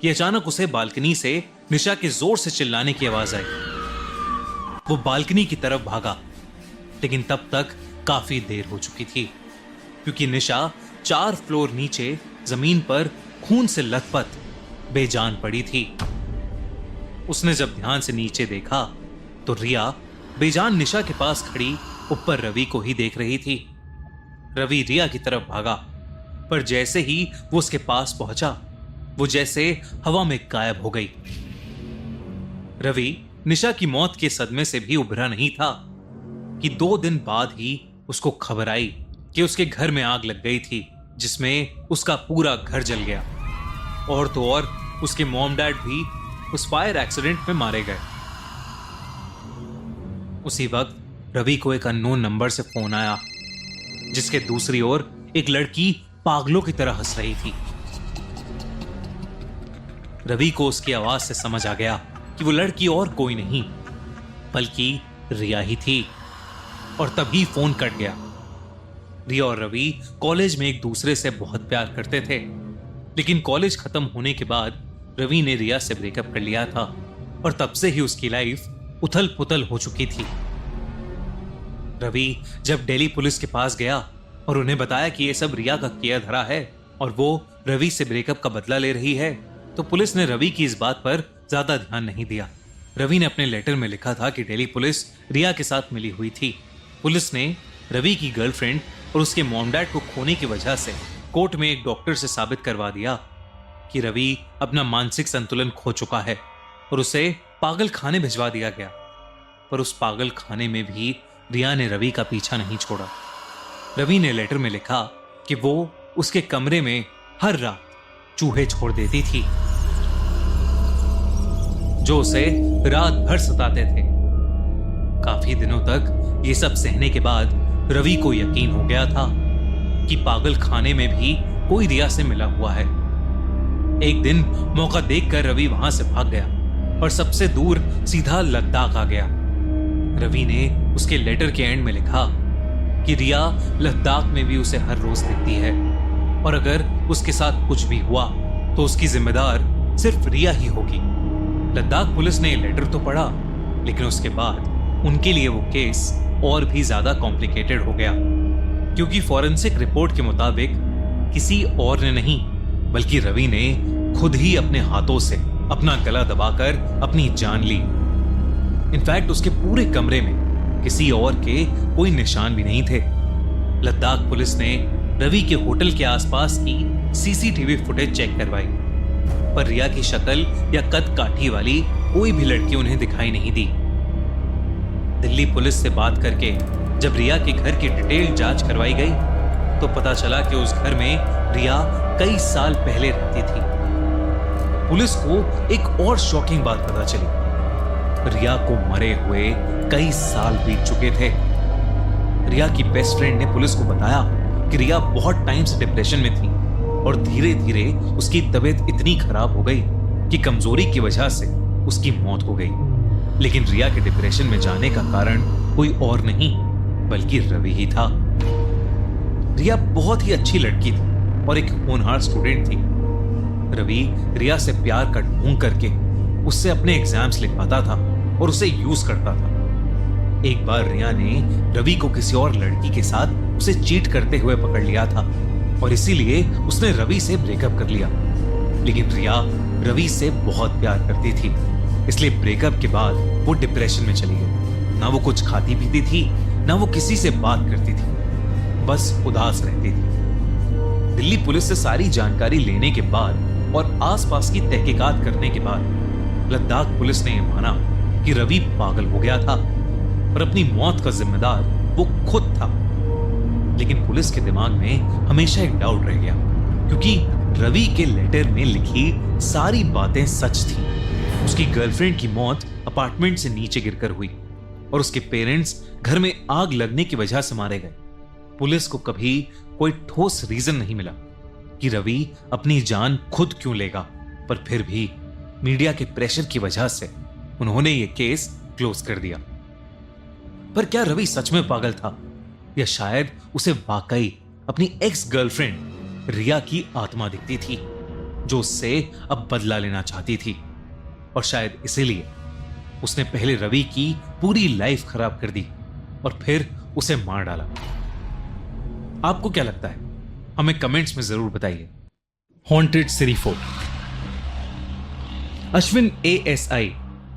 कि अचानक उसे बालकनी से निशा के जोर से चिल्लाने की आवाज आई। वो बालकनी की तरफ भागा, लेकिन तब तक काफी देर हो चुकी थी क्योंकि निशा 4 फ्लोर नीचे जमीन पर खून से लथपथ बेजान पड़ी थी। उसने जब ध्यान से नीचे देखा तो रिया बेजान निशा के पास खड़ी ऊपर रवि को ही देख रही थी। रवि रिया की तरफ भागा, पर जैसे ही वो उसके पास पहुंचा वो जैसे हवा में गायब हो गई। रवि निशा की मौत के सदमे से भी उभरा नहीं था कि 2 दिन बाद ही उसको खबर आई कि उसके घर में आग लग गई थी, जिसमें उसका पूरा घर जल गया। और तो और उसके मॉम डैड भी उस फायर एक्सीडेंट में मारे गए। उसी वक्त रवि को एक अननोन नंबर से फोन आया, जिसके दूसरी ओर एक लड़की पागलों की तरह हंस रही थी। रवि को उसकी आवाज से समझ आ गया कि वो लड़की और कोई नहीं बल्कि रिया ही थी, और तभी फोन कट गया। रिया और रवि कॉलेज में एक दूसरे से बहुत प्यार करते थे, लेकिन कॉलेज खत्म होने के बाद रवि ने रिया से ब्रेकअप कर लिया था और तब से ही उसकी लाइफ उथल पुथल हो चुकी थी। रवि जब दिल्ली पुलिस के पास गया और उन्हें बताया कि यह सब रिया का किया धरा है और वो रवि से ब्रेकअप का बदला ले रही है, तो पुलिस ने रवि की इस बात पर ज्यादा ध्यान नहीं दिया। रवि ने अपने लेटर में लिखा था कि दिल्ली पुलिस रिया के साथ मिली हुई थी। पुलिस ने रवि की गर्लफ्रेंड और उसके मॉम डैड को खोने की वजह से कोर्ट में एक डॉक्टर से साबित करवा दिया कि रवि अपना मानसिक संतुलन खो चुका है और उसे पागल खाने भिजवा दिया गया। पर उस पागल खाने में भी रिया ने रवि का पीछा नहीं छोड़ा। रवि ने लेटर में लिखा कि वो उसके कमरे में हर रात चूहे छोड़ देती थी जो उसे रात भर सताते थे। काफी दिनों तक ये सब सहने के बाद रवि को यकीन हो गया था कि पागल खाने में भी कोई रिया से मिला हुआ है। एक दिन मौका देखकर रवि वहां से भाग गया और सबसे दूर सीधा लद्दाख आ गया। रवि ने उसके लेटर के एंड में लिखा कि रिया लद्दाख में भी उसे हर रोज दिखती है और अगर उसके साथ कुछ भी हुआ तो उसकी जिम्मेदार सिर्फ रिया ही होगी। लद्दाख पुलिस ने लेटर तो पढ़ा, लेकिन उसके बाद उनके लिए वो केस और भी ज्यादा कॉम्प्लिकेटेड हो गया, क्योंकि फॉरेंसिक रिपोर्ट के मुताबिक किसी और ने नहीं बल्कि रवि ने खुद ही अपने हाथों से अपना गला दबाकर अपनी जान ली। इनफैक्ट उसके पूरे कमरे में किसी और के कोई निशान भी नहीं थे। लद्दाख पुलिस ने रवि के होटल के आसपास की सीसीटीवी फुटेज चेक करवाई, पर रिया की शक्ल या कद काठी वाली कोई भी लड़की उन्हें दिखाई नहीं दी। दिल्ली पुलिस से बात करके जब रिया के घर की डिटेल जांच करवाई गई तो पता चला कि उस घर में रिया कई साल पहले रहती थी। पुलिस को एक और शॉकिंग बात पता चली। रिया को मरे हुए कई साल बीत चुके थे। रिया की बेस्ट फ्रेंड ने पुलिस को बताया कि रिया बहुत टाइम से डिप्रेशन में थी और धीरे धीरे उसकी तबीयत इतनी खराब हो गई कि कमजोरी की वजह से उसकी मौत हो गई। लेकिन रिया के डिप्रेशन में जाने का कारण कोई और नहीं बल्कि रवि ही था। रिया बहुत ही अच्छी लड़की थी और एक होनहार स्टूडेंट थी। रवि रिया से प्यार का ढोंग करके उससे अपने एग्जाम्स लिखवाता था और उसे यूज करता था। एक बार रिया ने रवि को किसी और लड़की के साथ उसे चीट करते हुए पकड़ लिया था और इसीलिए उसने रवि से ब्रेकअप कर लिया। लेकिन रिया रवि से बहुत प्यार करती थी, इसलिए ब्रेकअप के बाद वो डिप्रेशन में चली गई। ना वो कुछ खाती पीती थी, ना वो किसी से बात करती थी, बस उदास रहती थी। दिल्ली पुलिस से सारी जानकारी लेने के बाद और आसपास की तहकीकात करने के बाद लद्दाख पुलिस ने यह माना कि रवि पागल हो गया था और अपनी मौत का जिम्मेदार वो खुद था। लेकिन पुलिस के दिमाग में हमेशा एक डाउट रह गया, क्योंकि रवि के लेटर में लिखी सारी बातें सच थी। उसकी गर्लफ्रेंड की मौत अपार्टमेंट से नीचे गिरकर हुई और उसके पेरेंट्स घर में आग लगने की वजह से मारे गए। पुलिस को कभी कोई ठोस रीजन नहीं मिला कि रवि अपनी जान खुद क्यों लेगा, पर फिर भी मीडिया के प्रेशर की वजह से उन्होंने ये केस क्लोज कर दिया। पर क्या रवि सच में पागल था या शायद उसे वाकई अपनी एक्स गर्लफ्रेंड रिया की आत्मा दिखती थी जो उससे अब बदला लेना चाहती थी, और शायद इसीलिए उसने पहले रवि की पूरी लाइफ खराब कर दी और फिर उसे मार डाला। आपको क्या लगता है? हमें कमेंट्स में जरूर बताइए। हॉन्टेड सिरी फोर्ट। अश्विन ASI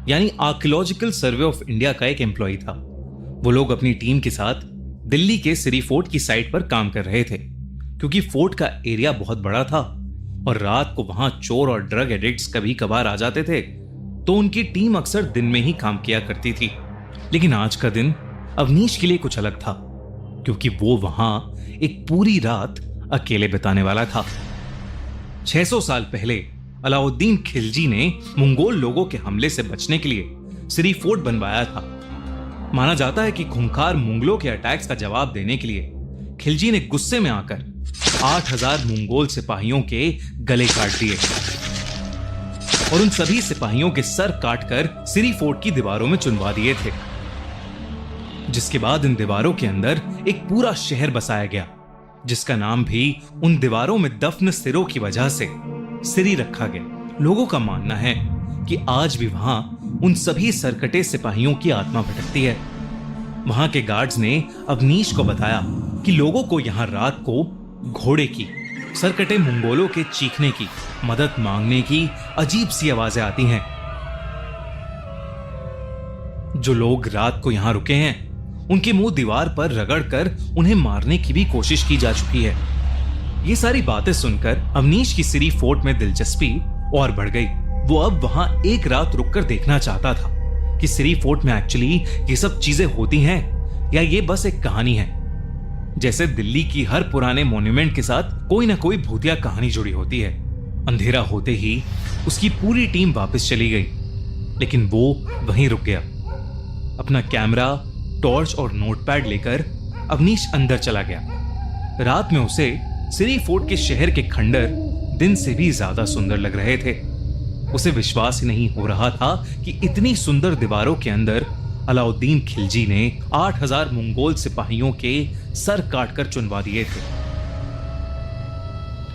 यानी आर्कियोलॉजिकल सर्वे ऑफ इंडिया का एक एम्प्लॉय था। वो लोग अपनी टीम के साथ दिल्ली के सिरी फोर्ट की साइट पर काम कर रहे थे, क्योंकि फोर्ट का एरिया बहुत बड़ा था और रात को वहां चोर और ड्रग एडिक्ट्स कभी कभार आ जाते थे, तो उनकी टीम अक्सर दिन में ही काम किया करती थी। लेकिन आज का दिन अवनीश के लिए कुछ अलग था, क्योंकि वो वहां एक पूरी रात अकेले बिताने वाला था। 600 साल पहले अलाउद्दीन खिलजी ने मंगोल लोगों के हमले से बचने के लिए सिरी फोर्ट बनवाया था। माना जाता है कि खूंखार मुगलों के अटैक्स का जवाब देने के लिए खिलजी ने गुस्से में आकर 8000 मंगोल सिपाहियों के गले काट दिए और उन सभी सिपाहियों के सर काटकर सिरी फोर्ट की दीवारों में चुनवा दिए थे। जिसके बाद इन दीवारों के अंदर एक पूरा शहर बसाया गया, जिसका नाम भी उन दीवारों में दफन सिरों की वजह से सिरी रखा गया। लोगों का मानना है कि आज भी वहां उन सभी सरकटे सिपाहियों की आत्मा भटकती है। वहां के गार्ड्स ने अवनीश को बताया कि लोगों को यहां रात को घोड़े की, सरकटे मंगोलों के चीखने की, मदद मांगने की अजीब सी आवाजें आती हैं, जो लोग रात को यहां रुके हैं उनके मुंह दीवार पर रगड़कर उन्हें मारने की भी कोशिश की जा चुकी है। ये सारी बातें सुनकर अवनीश की सिरी फोर्ट में दिलचस्पी और बढ़ गई। वो अब वहां एक रात रुककर देखना चाहता था कि सिरी फोर्ट में एक्चुअली ये सब चीजें होती हैं या ये बस एक कहानी है। जैसे दिल्ली की हर पुराने मॉन्यूमेंट के साथ कोई ना कोई भूतिया कहानी जुड़ी होती है। अंधेरा होते ही उसकी पूरी टीम वापस चली गई, लेकिन वो वहीं रुक गया। अपना कैमरा, टॉर्च और नोटपैड लेकर अवनीश अंदर चला गया। रात में उसे सिरी फोर्ट के शहर के खंडर दिन से भी ज्यादा सुंदर लग रहे थे। उसे विश्वास ही नहीं हो रहा था कि इतनी सुंदर दीवारों के अंदर अलाउद्दीन खिलजी ने 8000 मंगोल सिपाहियों के सर काटकर चुनवा दिए थे।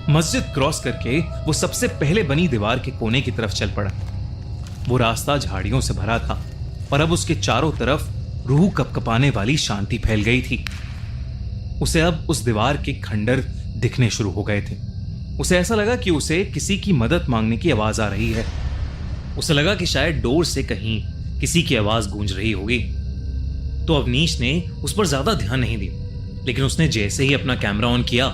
मस्जिद क्रॉस करके वो सबसे पहले बनी दीवार के कोने की तरफ चल पड़ा। वो रास्ता झाड़ियों से भरा था और अब उसके चारों तरफ रूह कपकपाने वाली शांति फैल गई थी। उसे अब उस दीवार के खंडर दिखने शुरू हो गए थे। उसे ऐसा लगा कि उसे किसी की मदद मांगने की आवाज आ रही है। उसे लगा कि शायद डोर से कहीं किसी की आवाज गूंज रही होगी। तो अवनीश ने उस पर ज्यादा ध्यान नहीं दिया, लेकिन उसने जैसे ही अपना कैमरा ऑन किया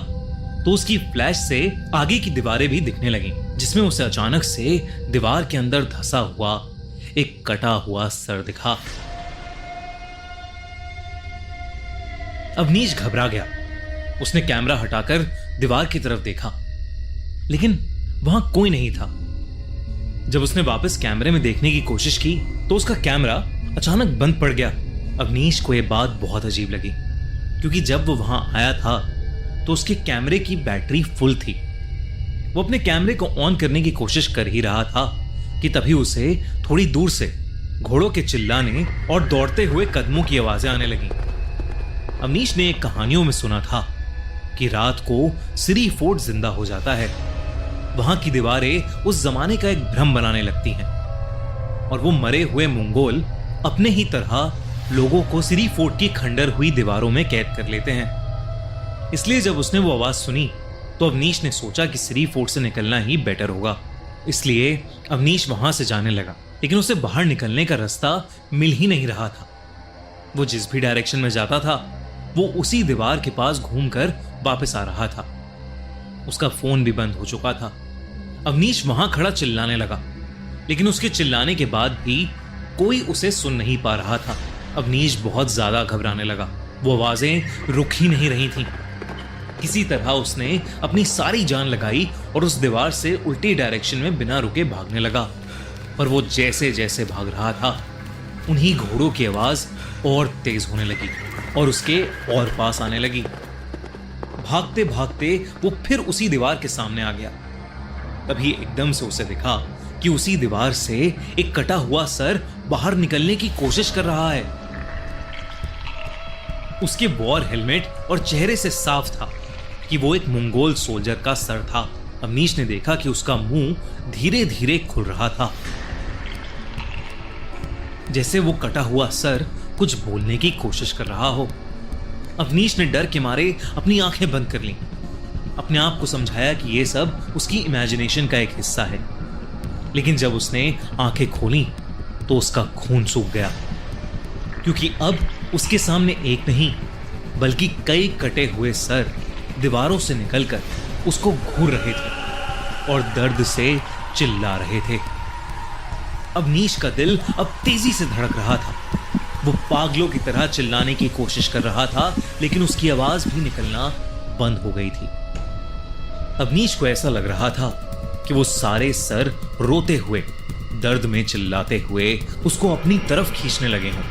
तो उसकी फ्लैश से आगे की दीवारें भी दिखने लगीं, जिसमें उसे अचानक से दीवार के अंदर धंसा हुआ एक कटा हुआ सर दिखा। अवनीश घबरा गया। उसने कैमरा हटाकर दीवार की तरफ देखा, लेकिन वहां कोई नहीं था। जब उसने वापस कैमरे में देखने की कोशिश की तो उसका कैमरा अचानक बंद पड़ गया। अवनीश को यह बात बहुत अजीब लगी, क्योंकि जब वो वहां आया था तो उसके कैमरे की बैटरी फुल थी। वो अपने कैमरे को ऑन करने की कोशिश कर ही रहा था कि तभी उसे थोड़ी दूर से घोड़ों के चिल्लाने और दौड़ते हुए कदमों की आवाजें आने लगीं। अवनीश ने एक कहानियों में सुना था कि रात को सिरी फोर्ट जिंदा हो जाता है। वहां की दीवारें उस जमाने का एक भ्रम बनाने लगती हैं और वो मरे हुए मंगोल अपने ही तरह लोगों को सिरी फोर्ट की खंडर हुई दीवारों में कैद कर लेते हैं। इसलिए जब उसने वो आवाज सुनी तो अवनीश ने सोचा कि सिरी फोर्ट से निकलना ही बेटर होगा। इसलिए अवनीश वहां से जाने लगा, लेकिन उसे बाहर निकलने का रास्ता मिल ही नहीं रहा था। वो जिस भी डायरेक्शन में जाता था वो उसी दीवार के पास घूमकर वापस आ रहा था। उसका फोन भी बंद हो चुका था। अवनीश वहां खड़ा चिल्लाने लगा, लेकिन उसके चिल्लाने के बाद भी कोई उसे सुन नहीं पा रहा था। अवनीश बहुत ज्यादा घबराने लगा। वो आवाजें रुक ही नहीं रही थीं। किसी तरह उसने अपनी सारी जान लगाई और उस दीवार से उल्टी डायरेक्शन में बिना रुके भागने लगा। पर वो जैसे जैसे भाग रहा था उन्हीं घोड़ों की आवाज और तेज होने लगी और उसके और पास आने लगी। भागते भागते वो फिर उसी दीवार के सामने आ गया। तभी एकदम से उसे दिखा कि उसी दीवार से एक कटा हुआ सर बाहर निकलने की कोशिश कर रहा है। उसके वॉर हेलमेट और चेहरे से साफ था कि वो एक मंगोल सोल्जर का सर था। अवनीश ने देखा कि उसका मुंह धीरे धीरे खुल रहा था, जैसे वो कटा हुआ सर कुछ बोलने की कोशिश कर रहा हो। अवनीश ने डर के मारे अपनी आंखें बंद कर लीं। अपने आप को समझाया कि यह सब उसकी इमेजिनेशन का एक हिस्सा है, लेकिन जब उसने आंखें खोली तो उसका खून सूख गया, क्योंकि अब उसके सामने एक नहीं बल्कि कई कटे हुए सर दीवारों से निकलकर उसको घूर रहे थे और दर्द से चिल्ला रहे थे। अवनीश का दिल अब तेजी से धड़क रहा था। वो पागलों की तरह चिल्लाने की कोशिश कर रहा था, लेकिन उसकी आवाज भी निकलना बंद हो गई थी। अवनीश को ऐसा लग रहा था कि वो सारे सर रोते हुए, दर्द में चिल्लाते हुए उसको अपनी तरफ खींचने लगे हों।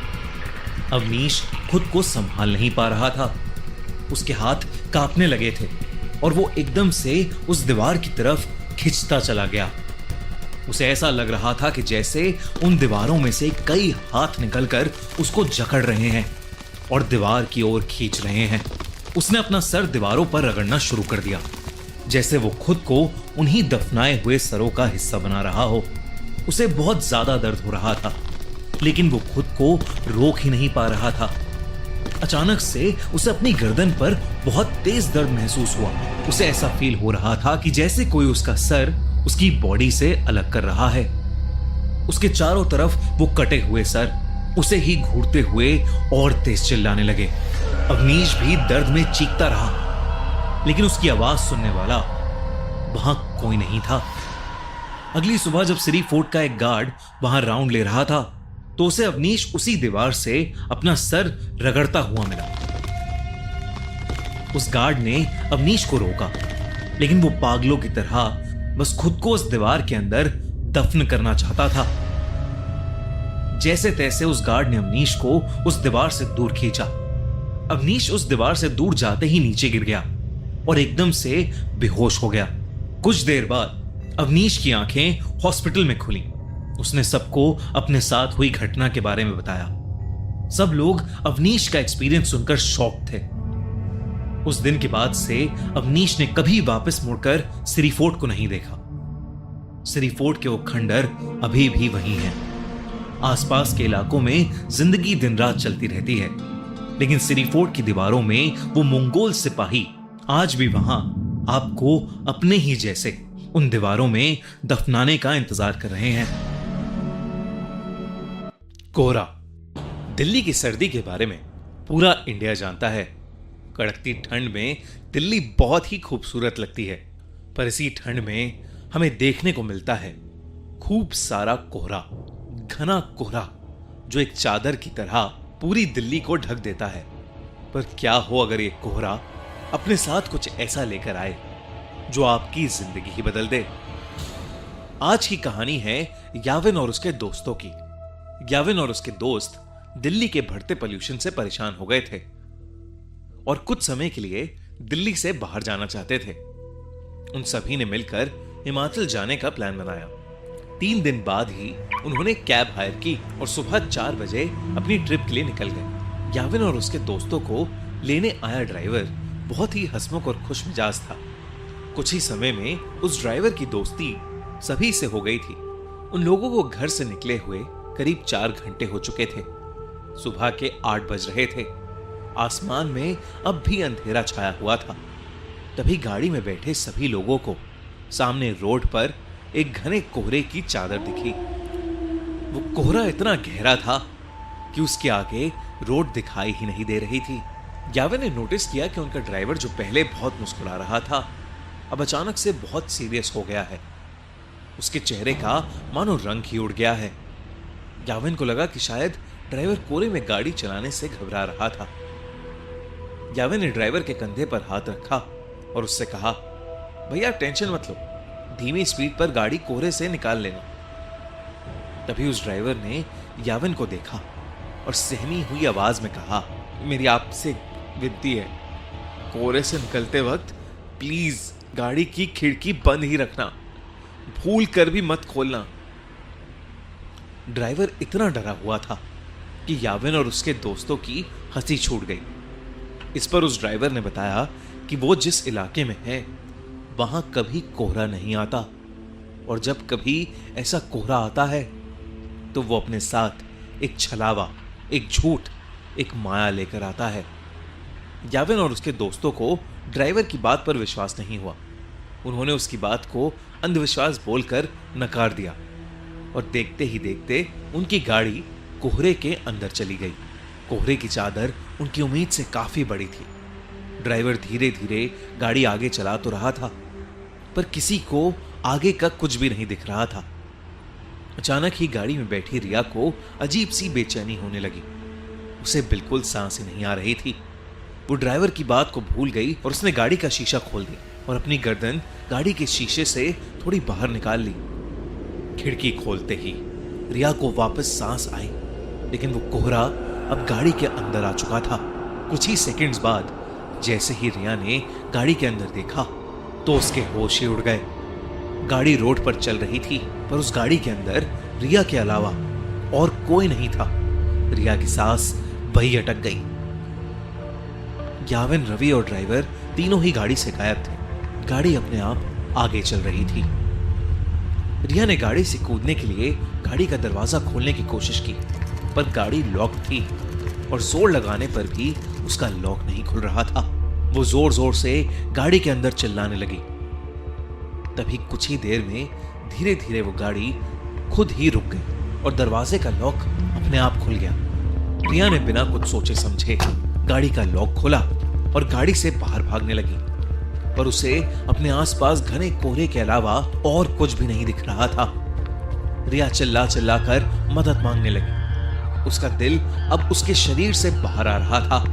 अवनीश खुद को संभाल नहीं पा रहा था। उसके हाथ कांपने लगे थे और वो एकदम से उस दीवार की तरफ खिंचता चला गया। उसे ऐसा लग रहा था कि जैसे उन दीवारों में से कई हाथ निकलकर उसको जकड़ रहे हैं और दीवार की ओर खींच रहे हैं। उसने अपना सर दीवारों पर रगड़ना शुरू कर दिया, जैसे वो खुद को उन्हीं दफनाए हुए सरों का हिस्सा बना रहा हो। उसे बहुत ज्यादा दर्द हो रहा था, लेकिन वो खुद को रोक ही नहीं पा रहा था। अचानक से उसे अपनी गर्दन पर बहुत तेज दर्द महसूस हुआ। उसे ऐसा फील हो रहा था कि जैसे कोई उसका सर उसकी बॉडी से अलग कर रहा है। उसके चारों तरफ वो कटे हुए सर उसे ही घूरते हुए और तेज चिल्लाने लगे। अवनीश भी दर्द में चीखता रहा, लेकिन उसकी आवाज सुनने वाला वहां कोई नहीं था। अगली सुबह जब सिरी फोर्ट का एक गार्ड वहां राउंड ले रहा था, तो उसे अवनीश उसी दीवार से अपना सर रगड़ता हुआ मिला। उस गार्ड ने अवनीश को रोका, लेकिन वो पागलों की तरह बस खुद को उस दीवार के अंदर दफन करना चाहता था। जैसे तैसे उस गार्ड ने अवनीश को उस दीवार से दूर खींचा। अवनीश उस दीवार से दूर जाते ही नीचे गिर गया और एकदम से बेहोश हो गया। कुछ देर बाद अवनीश की आंखें हॉस्पिटल में खुली। उसने सबको अपने साथ हुई घटना के बारे में बताया। सब लोग अवनीश का एक्सपीरियंस सुनकर शॉक थे। उस दिन के बाद से अवनीश ने कभी वापस मुड़कर सिरी फोर्ट को नहीं देखा। सिरी फोर्ट के वो खंडर अभी भी वही हैं। आसपास के इलाकों में जिंदगी दिन रात चलती रहती है, लेकिन सिरी फोर्ट की दीवारों में वो मंगोल सिपाही आज भी वहां आपको अपने ही जैसे उन दीवारों में दफनाने का इंतजार कर रहे हैं। कोहरा, दिल्ली की सर्दी के बारे में पूरा इंडिया जानता है। कड़कती ठंड में दिल्ली बहुत ही खूबसूरत लगती है, पर इसी ठंड में हमें देखने को मिलता है खूब सारा कोहरा, घना कोहरा जो एक चादर की तरह पूरी दिल्ली को ढक देता है। पर क्या हो अगर ये कोहरा अपने साथ कुछ ऐसा लेकर आए जो आपकी जिंदगी ही बदल दे। आज की कहानी है याविन और उसके दोस्तों की। याविन और उसके दोस्त दिल्ली के बढ़ते पोल्यूशन से परेशान हो गए थे और कुछ समय के लिए दिल्ली से बाहर जाना चाहते थे। उन सभी ने मिलकर हिमाचल जाने का प्लान बनाया। 3 दिन बाद ही उन्होंने कैब हायर की और सुबह 4 बजे अपनी ट्रिप के लिए निकल गए। याविन और उसके दोस्तों को लेने आया ड्राइवर बहुत ही हंसमुख और खुश मिजाज था। कुछ ही समय में उस ड्राइवर की दोस्ती सभी से हो गई थी। उन लोगों को घर से निकले हुए करीब 4 घंटे हो चुके थे। सुबह के 8 बज रहे थे। आसमान में अब भी अंधेरा छाया हुआ था। तभी गाड़ी में बैठे सभी लोगों को सामने रोड पर एक घने कोहरे की चादर दिखी। वो कोहरा इतना गहरा था कि उसके आगे रोड दिखाई ही नहीं दे रही थी। याविन ने नोटिस किया कि उनका ड्राइवर जो पहले बहुत मुस्कुरा रहा था, अब अचानक से बहुत सीरियस हो गया है। उसके चेहरे का मानो रंग ही उड़ गया है। याविन को लगा कि शायद ड्राइवर कोहरे में गाड़ी चलाने से घबरा रहा था। याविन ने ड्राइवर के कंधे पर हाथ रखा और उससे कहा, भैया टेंशन मत लो, धीमी स्पीड पर गाड़ी कोहरे से निकाल लेना। तभी उस ड्राइवर ने याविन को देखा और सहमी हुई आवाज में कहा, मेरी आपसे विनती है, कोहरे से निकलते वक्त प्लीज गाड़ी की खिड़की बंद ही रखना, भूल कर भी मत खोलना। ड्राइवर इतना डरा हुआ था कि याविन और उसके दोस्तों की हंसी छूट गई। इस पर उस ड्राइवर ने बताया कि वो जिस इलाके में है वहां कभी कोहरा नहीं आता, और जब कभी ऐसा कोहरा आता है तो वो अपने साथ एक छलावा, एक झूठ, एक माया लेकर आता है। याविन और उसके दोस्तों को ड्राइवर की बात पर विश्वास नहीं हुआ। उन्होंने उसकी बात को अंधविश्वास बोलकर नकार दिया और देखते ही देखते उनकी गाड़ी कोहरे के अंदर चली गई। कोहरे की चादर उनकी उम्मीद से काफी बड़ी थी। ड्राइवर धीरे धीरे गाड़ी आगे चला तो रहा था, पर किसी को आगे का कुछ भी नहीं दिख रहा था। अचानक ही गाड़ी में बैठी रिया को अजीब सी बेचैनी होने लगी। उसे बिल्कुल सांस ही नहीं आ रही थी। वो ड्राइवर की बात को भूल गई और उसने गाड़ी का शीशा खोल दिया और अपनी गर्दन गाड़ी के शीशे से थोड़ी बाहर निकाल ली। खिड़की खोलते ही रिया को वापस सांस आई, लेकिन वो कोहरा अब गाड़ी के अंदर आ चुका था। कुछ ही सेकंड्स बाद जैसे ही रिया ने गाड़ी के अंदर देखा तो उसके होश ही उड़ गए। गाड़ी रोड पर चल रही थी, पर उस गाड़ी के अंदर रिया के अलावा और कोई नहीं था। रिया की सांस वही अटक गई। याविन, रवि और ड्राइवर तीनों ही गाड़ी से गायब थे। गाड़ी अपने आप आगे चल रही थी। रिया ने गाड़ी से कूदने के लिए गाड़ी का दरवाजा खोलने की कोशिश की, पर गाड़ी लॉक थी और जोर लगाने पर भी उसका लॉक नहीं खुल रहा था। वो जोर जोर से गाड़ी के अंदर चिल्लाने लगी। तभी कुछ ही देर में धीरे धीरे वो गाड़ी खुद ही रुक गई और दरवाजे का लॉक अपने आप खुल गया। रिया ने बिना कुछ सोचे समझे गाड़ी का लॉक खोला और गाड़ी से बाहर भागने लगी, पर उसे अपने आसपास घने कोहरे के अलावा और कुछ भी नहीं दिख रहा था। रिया चिल्ला चिल्ला कर मदद मांगने लगी। उसका दिल अब उसके शरीर से बाहर आ रहा था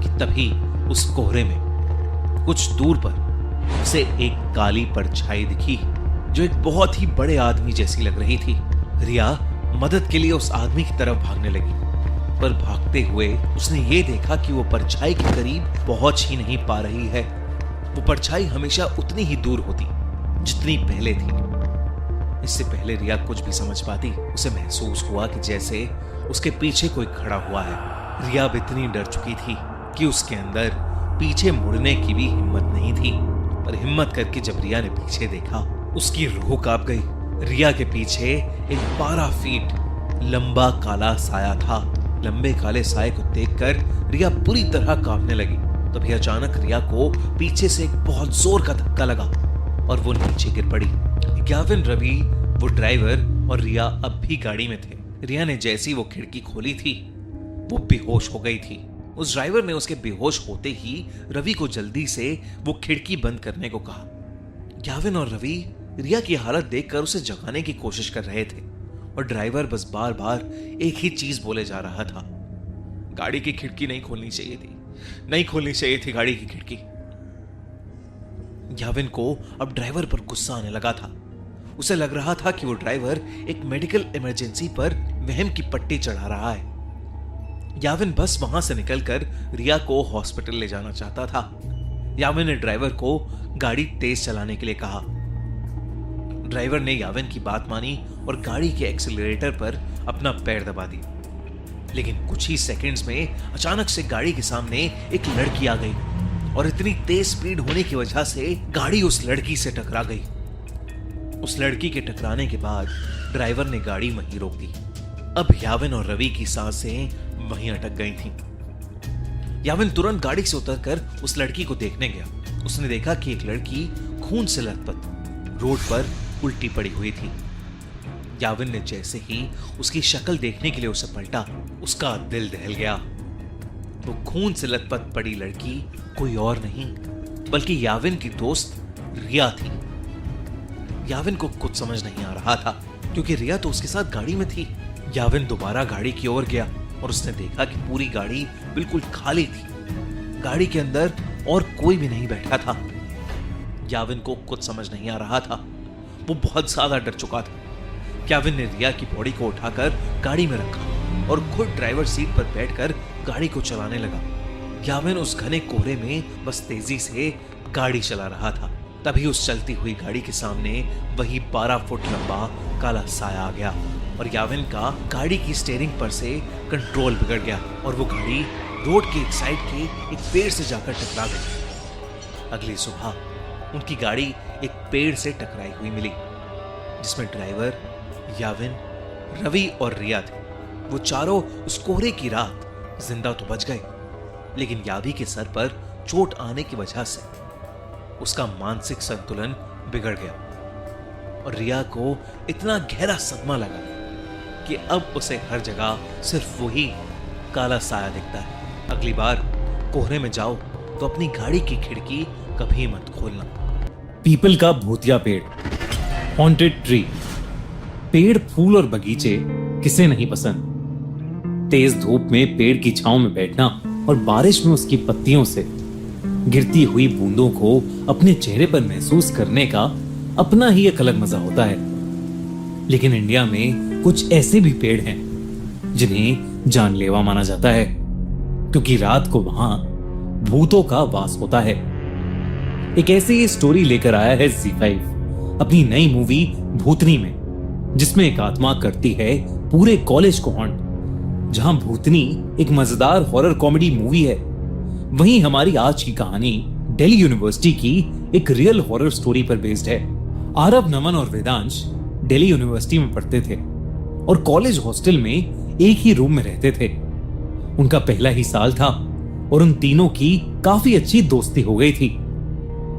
कि तभी उस कोहरे में कुछ दूर पर उसे एक काली परछाई दिखी जो एक बहुत ही बड़े आदमी जैसी लग रही थी। रिया मदद के लिए उस आदमी की तरफ भागने लगी, पर भागते हुए उसने ये देखा कि वो परछाई के करीब पहुंच ही नहीं पा रही है। वो परछाई हमेशा उतनी ही दूर होती जितनी पहले थी। इससे पहले रिया कुछ भी समझ पाती, उसे महसूस हुआ कि जैसे उसके पीछे कोई खड़ा हुआ है। रिया अब इतनी डर चुकी थी कि उसके अंदर पीछे मुड़ने की भी हिम्मत नहीं थी। पर हिम्मत करके जब रिया ने पीछे देखा, उसकी रूह कांप गई। रिया के पीछे एक 12 फीट लंबा काला साया था। लंबे काले साये को देखकर रिया बुरी तरह कांपने लगी। तभी अचानक रिया को पीछे से एक बहुत जोर का धक्का लगा और वो नीचे गिर पड़ी। ग्याविन, रवि, वो ड्राइवर और रिया अब भी गाड़ी में थे। रिया ने जैसी वो खिड़की खोली थी, वो बेहोश हो गई थी। उस ड्राइवर ने उसके बेहोश होते ही रवि को जल्दी से वो खिड़की बंद करने को कहा। ग्याविन और रवि रिया की हालत देखकर उसे जगाने की कोशिश कर रहे थे और ड्राइवर बस बार बार एक ही चीज बोले जा रहा था, गाड़ी की खिड़की नहीं खोलनी चाहिए थी, नहीं खोलनी चाहिए थी गाड़ी की खिड़की। ग्याविन को अब ड्राइवर पर गुस्सा आने लगा था। उसे लग रहा था कि वो ड्राइवर एक मेडिकल इमरजेंसी पर वहम की पट्टी चढ़ा रहा है। याविन बस वहां से निकलकर रिया को हॉस्पिटल ले जाना चाहता था। याविन ने ड्राइवर को गाड़ी तेज चलाने के लिए कहा। ड्राइवर ने याविन की बात मानी और गाड़ी के एक्सीलरेटर पर अपना पैर दबा दिया। लेकिन कुछ ही सेकंड्स में अचानक से गाड़ी के सामने एक लड़की आ गई और इतनी तेज स्पीड होने की वजह से गाड़ी उस लड़की से टकरा गई। उस लड़की के टकराने के बाद ड्राइवर ने गाड़ी वहीं रोक दी। अब याविन और रवि की सांसें वहीं अटक गई थीं। याविन तुरंत गाड़ी से उतरकर उस लड़की को देखने गया। उसने देखा कि एक लड़की खून से लथपथ रोड पर उल्टी पड़ी हुई थी। याविन ने जैसे ही उसकी शक्ल देखने के लिए उसे पलटा, उसका दिल दहल गया। वो खून से लथपथ पड़ी लड़की कोई और नहीं बल्कि याविन की दोस्त रिया थी। याविन को कुछ समझ नहीं आ रहा था क्योंकि रिया तो उसके साथ गाड़ी में थी। याविन दोबारा गाड़ी की ओर गया और उसने देखा कि पूरी गाड़ी बिल्कुल खाली थी। गाड़ी के अंदर और कोई भी नहीं बैठा था। याविन को कुछ समझ नहीं आ रहा था। वो बहुत ज्यादा डर चुका था। याविन ने रिया की बॉडी को उठाकर गाड़ी में रखा और खुद ड्राइवर सीट पर बैठकर गाड़ी को चलाने लगा। याविन उस घने कोहरे में बस तेजी से गाड़ी चला रहा था। तभी उस चलती हुई गाड़ी के सामने वही 12 फुट लंबा काला साया आ गया और याविन का गाड़ी की स्टीयरिंग पर से कंट्रोल बिगड़ गया और वो गाड़ी रोड के एक साइड के एक पेड़ से जाकर टकरा गई। अगली सुबह उनकी गाड़ी एक पेड़ से टकराई हुई मिली जिसमें ड्राइवर, याविन, रवि और रिया थे। वो चारों उस कोहरे की रात जिंदा तो बच गए, लेकिन यावी के सर पर चोट आने की वजह से उसका मानसिक संतुलन बिगड़ गया और रिया को इतना गहरा सदमा लगा कि अब उसे हर जगह सिर्फ वही काला साया दिखता है। अगली बार कोहरे में जाओ तो अपनी गाड़ी की खिड़की कभी मत खोलना। पीपल का भूतिया पेड़, हॉन्टेड ट्री। पेड़, फूल और बगीचे किसे नहीं पसंद। तेज धूप में पेड़ की छांव में बैठना और बारिश में उसकी पत्तियों से गिरती हुई बूंदों को अपने चेहरे पर महसूस करने का अपना ही एक अलग मजा होता है। लेकिन इंडिया में कुछ ऐसे भी पेड़ हैं जिन्हें जानलेवा माना जाता है क्योंकि रात को वहां भूतों का वास होता है। एक ऐसी ही स्टोरी लेकर आया है ZEE5 अपनी नई मूवी भूतनी में, जिसमें एक आत्मा करती है पूरे कॉलेज को हॉन्ट। जहां भूतनी एक मजेदार हॉरर कॉमेडी मूवी है, वहीं हमारी आज की कहानी दिल्ली यूनिवर्सिटी की एक रियल हॉरर स्टोरी पर बेस्ड है। आरव, नमन और वेदांश दिल्ली यूनिवर्सिटी में पढ़ते थे और कॉलेज हॉस्टल में एक ही रूम में रहते थे। उनका पहला ही साल था और उन तीनों की काफी अच्छी दोस्ती हो गई थी।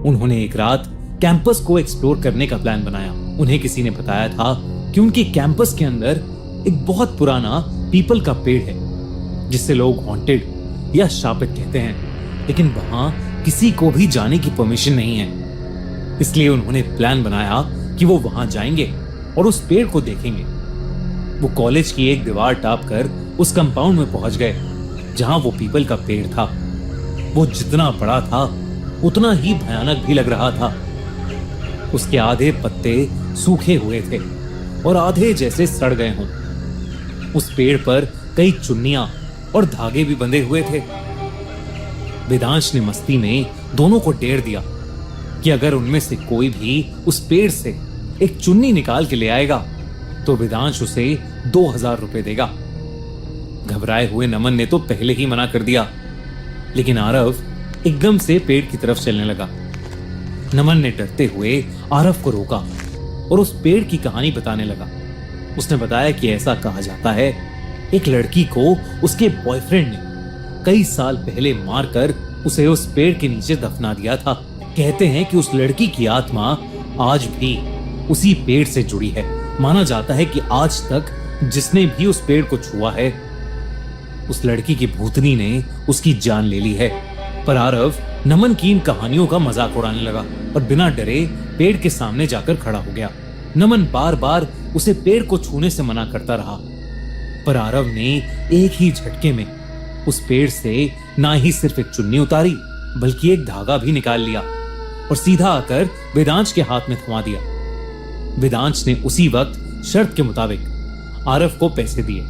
उन्होंने एक रात कैंपस को एक्सप्लोर करने का प्लान बनाया। उन्हें किसी ने बताया था कि उनके कैंपस के अंदर एक बहुत पुराना पीपल का पेड़ है जिसे लोग हॉन्टेड या शापित कहते हैं, लेकिन वहां किसी को भी जाने की परमिशन नहीं है। इसलिए उन्होंने प्लान बनाया कि वो वहां जाएंगे और उस पेड़ को देखेंगे। वो कॉलेज की एक दीवार टाप कर उस कंपाउंड में पहुंच गए जहां वो पीपल का पेड़ था। वो जितना बड़ा था उतना ही भयानक भी लग रहा था। उसके आधे पत्ते सूखे हुए थे और आधे जैसे सड़ गए हों। उस पेड़ पर कई चुन्नियां और धागे भी बंधे हुए थे। वेदांश ने मस्ती में दोनों को डेर दिया कि अगर उनमें से कोई भी उस पेड़ से एक चुन्नी निकाल के ले आएगा तो वेदांश उसे 2000 रुपए देगा। घबराए हुए नमन ने तो पहले ही मना कर दिया, लेकिन आरव एकदम से पेड़ की तरफ चलने लगा। नमन ने डरते हुए आरव को रोका और उस पेड़ की कहानी बताने लगा। उसने बताया कि ऐसा कहा जाता है एक लड़की को उसके बॉयफ्रेंड ने कई साल पहले मारकर उसे उस पेड़ के नीचे दफना दिया था। कहते हैं कि उस लड़की की आत्मा आज भी उसी पेड़ से जुड़ी है। माना जाता है कि आज तक जिसने भी उस पेड़ को छुआ है उस लड़की की भूतनी ने उसकी जान ले ली है। पर आरव नमन की इन कहानियों का मजाक उड़ाने लगा और बिना डरे पेड़ के सामने जाकर खड़ा हो गया। नमन बार बार उसे पेड़ को छूने से मना करता रहा, पर आरव ने एक ही झटके में उस पेड़ से ना ही सिर्फ एक चुन्नी उतारी बल्कि एक धागा भी निकाल लिया और सीधा आकर वेदांश के हाथ में थमा दिया। वेदांश ने उसी वक्त शर्त के मुताबिक आरव को पैसे दिए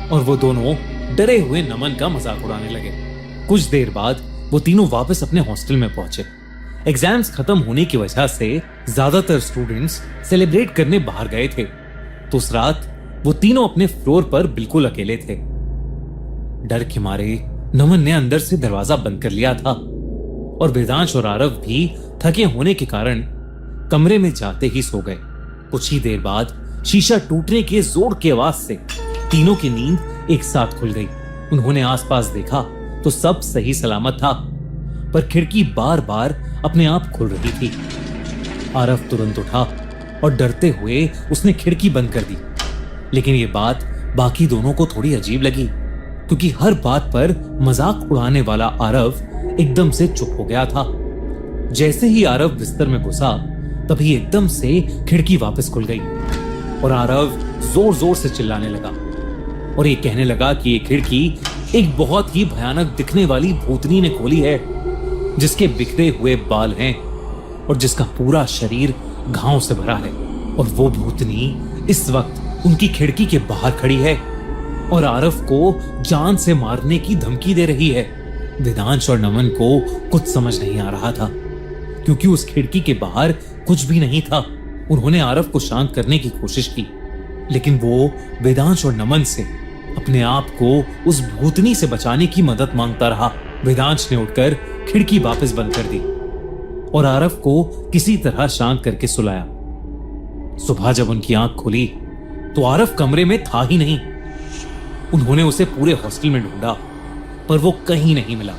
और वो दोनों डरे हुए नमन का मजाक उड़ाने लगे। कुछ देर बाद वो तीनों वापस अपने हॉस्टल में पहुंचे। एग्जाम्स खत्म होने की वजह से ज्यादातर स्टूडेंट्स सेलिब्रेट करने बाहर गए थे, तो उस रात वो तीनों अपने फ्लोर पर बिल्कुल अकेले थे। डर के मारे नमन ने अंदर से दरवाजा बंद कर लिया था और वेदांश और आरव भी थके होने के कारण कमरे में जाते ही सो गए। कुछ ही देर बाद शीशा टूटने के जोर की आवाज से तीनों की नींद एक साथ खुल गई। उन्होंने आसपास देखा तो सब सही सलामत था, पर खिड़की बार बार अपने आप खुल रही थी। आरव तुरंत उठा और डरते हुए उसने खिड़की बंद कर दी, लेकिन ये बात बाकी दोनों को थोड़ी अजीब लगी क्योंकि हर बात पर मजाक उड़ाने वाला आरव एकदम से चुप हो गया था। जैसे ही आरव बिस्तर में घुसा तभी एकदम से खिड़की वापस खुल गई और आरव जोर जोर से चिल्लाने लगा और ये कहने लगा कि ये खिड़की एक बहुत ही भयानक दिखने वाली भूतनी ने खोली है, जिसके बिखरे हुए बाल हैं और जिसका पूरा शरीर घाव से भरा है। और वो भूतनी इस वक्त उनकी खिड़की के बाहर खड़ी है और आरव को जान से मारने की धमकी दे रही है। वेदांश और नमन को कुछ समझ नहीं आ रहा था क्योंकि उस खिड़की के बाहर कुछ भी नहीं था। उन्होंने आरव को शांत करने की कोशिश की, लेकिन वो वेदांश और नमन से अपने आप को उस भूतनी से बचाने की मदद मांगता रहा। वेदांश ने उठकर खिड़की वापस बंद कर दी और आरव को किसी तरह शांत करके सुलाया। सुबह जब उनकी आंख खुली तो आरव कमरे में था ही नहीं। उन्होंने उसे पूरे हॉस्टल में ढूंढा पर वो कहीं नहीं मिला।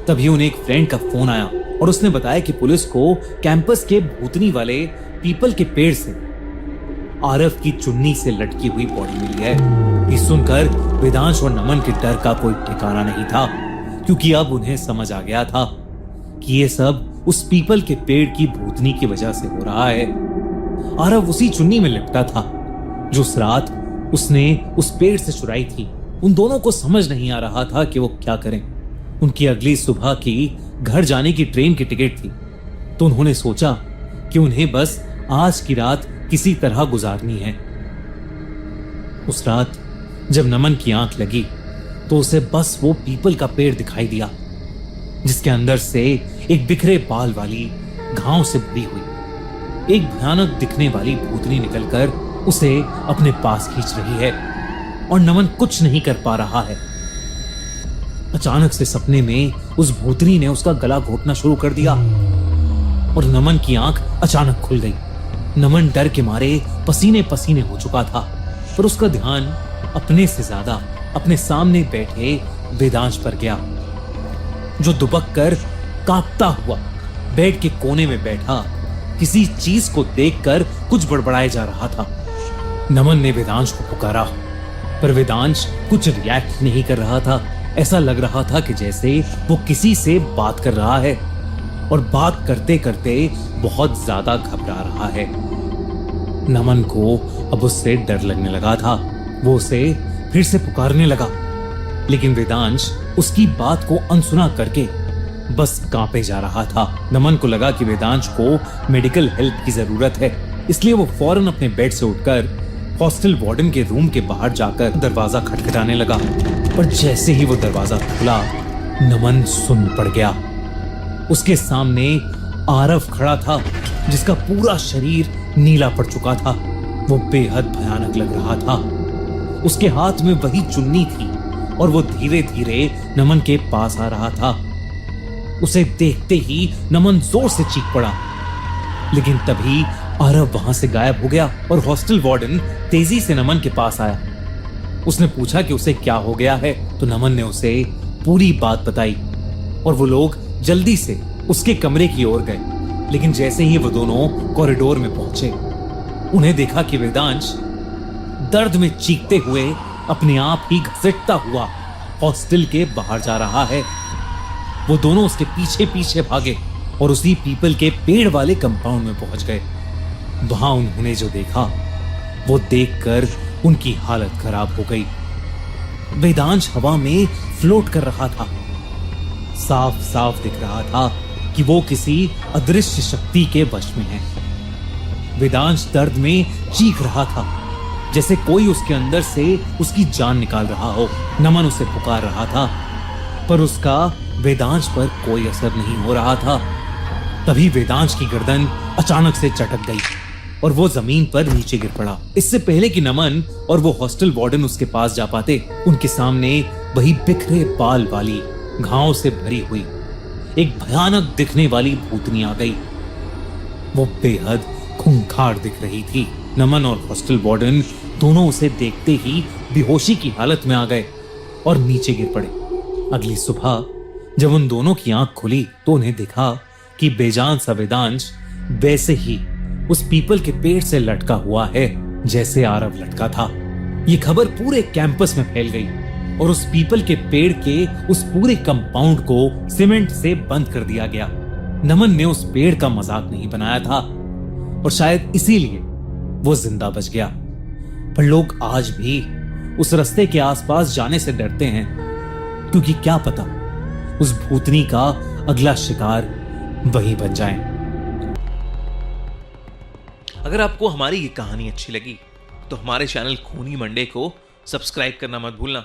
तभी उन्हें एक फ्रेंड का फोन आया और उसने बताया कि पुलिस को कैंपस के भूतनी वाले पीपल के पेड़ से आरव की चुन्नी से लटकी हुई बॉडी मिली है। ये सुनकर वेदांश और नमन के डर का कोई ठिकाना नहीं था क्योंकि अब उन्हें समझ आ गया था कि ये सब उस पीपल के पेड़ की भूतनी की वजह से हो रहा है। आरव उसी चुन्नी में लिपटा था जो उस रात उसने उस पेड़ से चुराई थी। उन दोनों को समझ नहीं आ रहा था कि वो क्या करें। उनकी अगली सुबह की घर जाने की ट्रेन की टिकट थी, तो उन्होंने सोचा कि उन्हें बस आज की रात किसी तरह गुजारनी है। उस रात जब नमन की आंख लगी तो उसे बस वो पीपल का पेड़ दिखाई दिया जिसके अंदर से एक बिखरे बाल वाली घाव से भरी हुई एक भयानक दिखने वाली भूतनी निकलकर उसे अपने पास खींच रही है और नमन कुछ नहीं कर पा रहा है। अचानक से सपने में उस भूतनी ने उसका गला घोटना शुरू कर दिया और नमन की आंख अचानक खुल गई। नमन डर के मारे पसीने पसीने हो चुका था, पर उसका ध्यान अपने से ज्यादा अपने सामने बैठे वेदांश पर गया, जो दुबक कर कांपता हुआ बेड के कोने में बैठा किसी चीज को देखकर कुछ बड़बड़ाए जा रहा था। नमन ने वेदांश को पुकारा, पर वेदांश कुछ रिएक्ट नहीं कर रहा था। ऐसा लग रहा था कि जैसे वो किसी से बात कर रहा है और बात करते करते बहुत ज्यादा घबरा रहा है। नमन को अब उससे डर लगने लगा था। वो उसे फिर से पुकारने लगा, लेकिन वेदांश उसकी बात को अनसुना करके बस कांपे जा रहा था। नमन को लगा कि वेदांश को मेडिकल हेल्प की जरूरत है, इसलिए वो फौरन अपने बेड से उठकर हॉस्टल वार्डन के रूम के बाहर जाकर दरवाजा खटखटाने लगा। पर जैसे ही वो दरवाजा खुला, नमन सुन पड़ गया। उसके सामने आरव खड़ा था, जिसका पूरा शरीर नीला पड़ चुका था। वो बेहद भयानक लग रहा था। उसके हाथ में वही चुन्नी थी और वो धीरे धीरे नमन के पास आ रहा था। उसे देखते ही नमन जोर से चीख पड़ा, लेकिन तभी आरव वहां से गायब हो गया और हॉस्टल वार्डन तेजी से नमन के पास आया। उसने पूछा कि उसे क्या हो गया है, तो नमन ने उसे पूरी बात बताई और वो लोग जल्दी से उसके कमरे की ओर गए। लेकिन जैसे ही वो दोनों कॉरिडोर में पहुंचे, उन्हें देखा कि वेदांश दर्द में चीखते हुए अपने आप ही घसीटता हुआ हॉस्टल के बाहर जा रहा है। वो दोनों उसके पीछे पीछे भागे और उसी पीपल के पेड़ वाले कंपाउंड में पहुंच गए। वहां उन्होंने जो देखा, वो देखकर उनकी हालत खराब हो गई। वेदांश हवा में फ्लोट कर रहा था। साफ साफ दिख रहा था कि वो किसी अदृश्य शक्ति के वश में है। वेदांश दर्द में चीख रहा था, जैसे कोई उसके अंदर से उसकी जान निकाल रहा हो। नमन उसे पुकार रहा था, पर उसका वेदांश पर कोई असर नहीं हो रहा था। तभी वेदांश की गर्दन अचानक से चटक गई और वो जमीन पर नीचे गिर पड़ा। इससे पहले कि नमन और वो हॉस्टल वार्डन उसके पास जा पाते, उनके सामने वही बिखरे बाल वाली, घावों से भरी हुई एक भयानक दिखने वाली भूतनी आ गई। वो बेहद खूंखार दिख रही थी। नमन और हॉस्टल वार्डन दोनों उसे देखते ही बेहोशी की हालत में आ गए और नीचे गिर पड़े। अगली सुबह जब उन दोनों की आंख खुली, तो उन्हें देखा कि बेजान सा वेदांश वैसे ही उस पीपल के पेड़ से लटका हुआ है जैसे आरव लटका था। ये खबर पूरे कैंपस में फैल गई और उस पीपल के पेड़ के उस पूरे कंपाउंड को सीमेंट से बंद कर दिया गया। नमन ने उस पेड़ का मजाक नहीं बनाया था और शायद इसीलिए वो जिंदा बच गया। पर लोग आज भी उस रास्ते के आसपास जाने से डरते हैं, क्योंकि क्या पता उस भूतनी का अगला शिकार वही बन जाए। अगर आपको हमारी ये कहानी अच्छी लगी तो हमारे चैनल खूनी मंडे को सब्सक्राइब करना मत भूलना।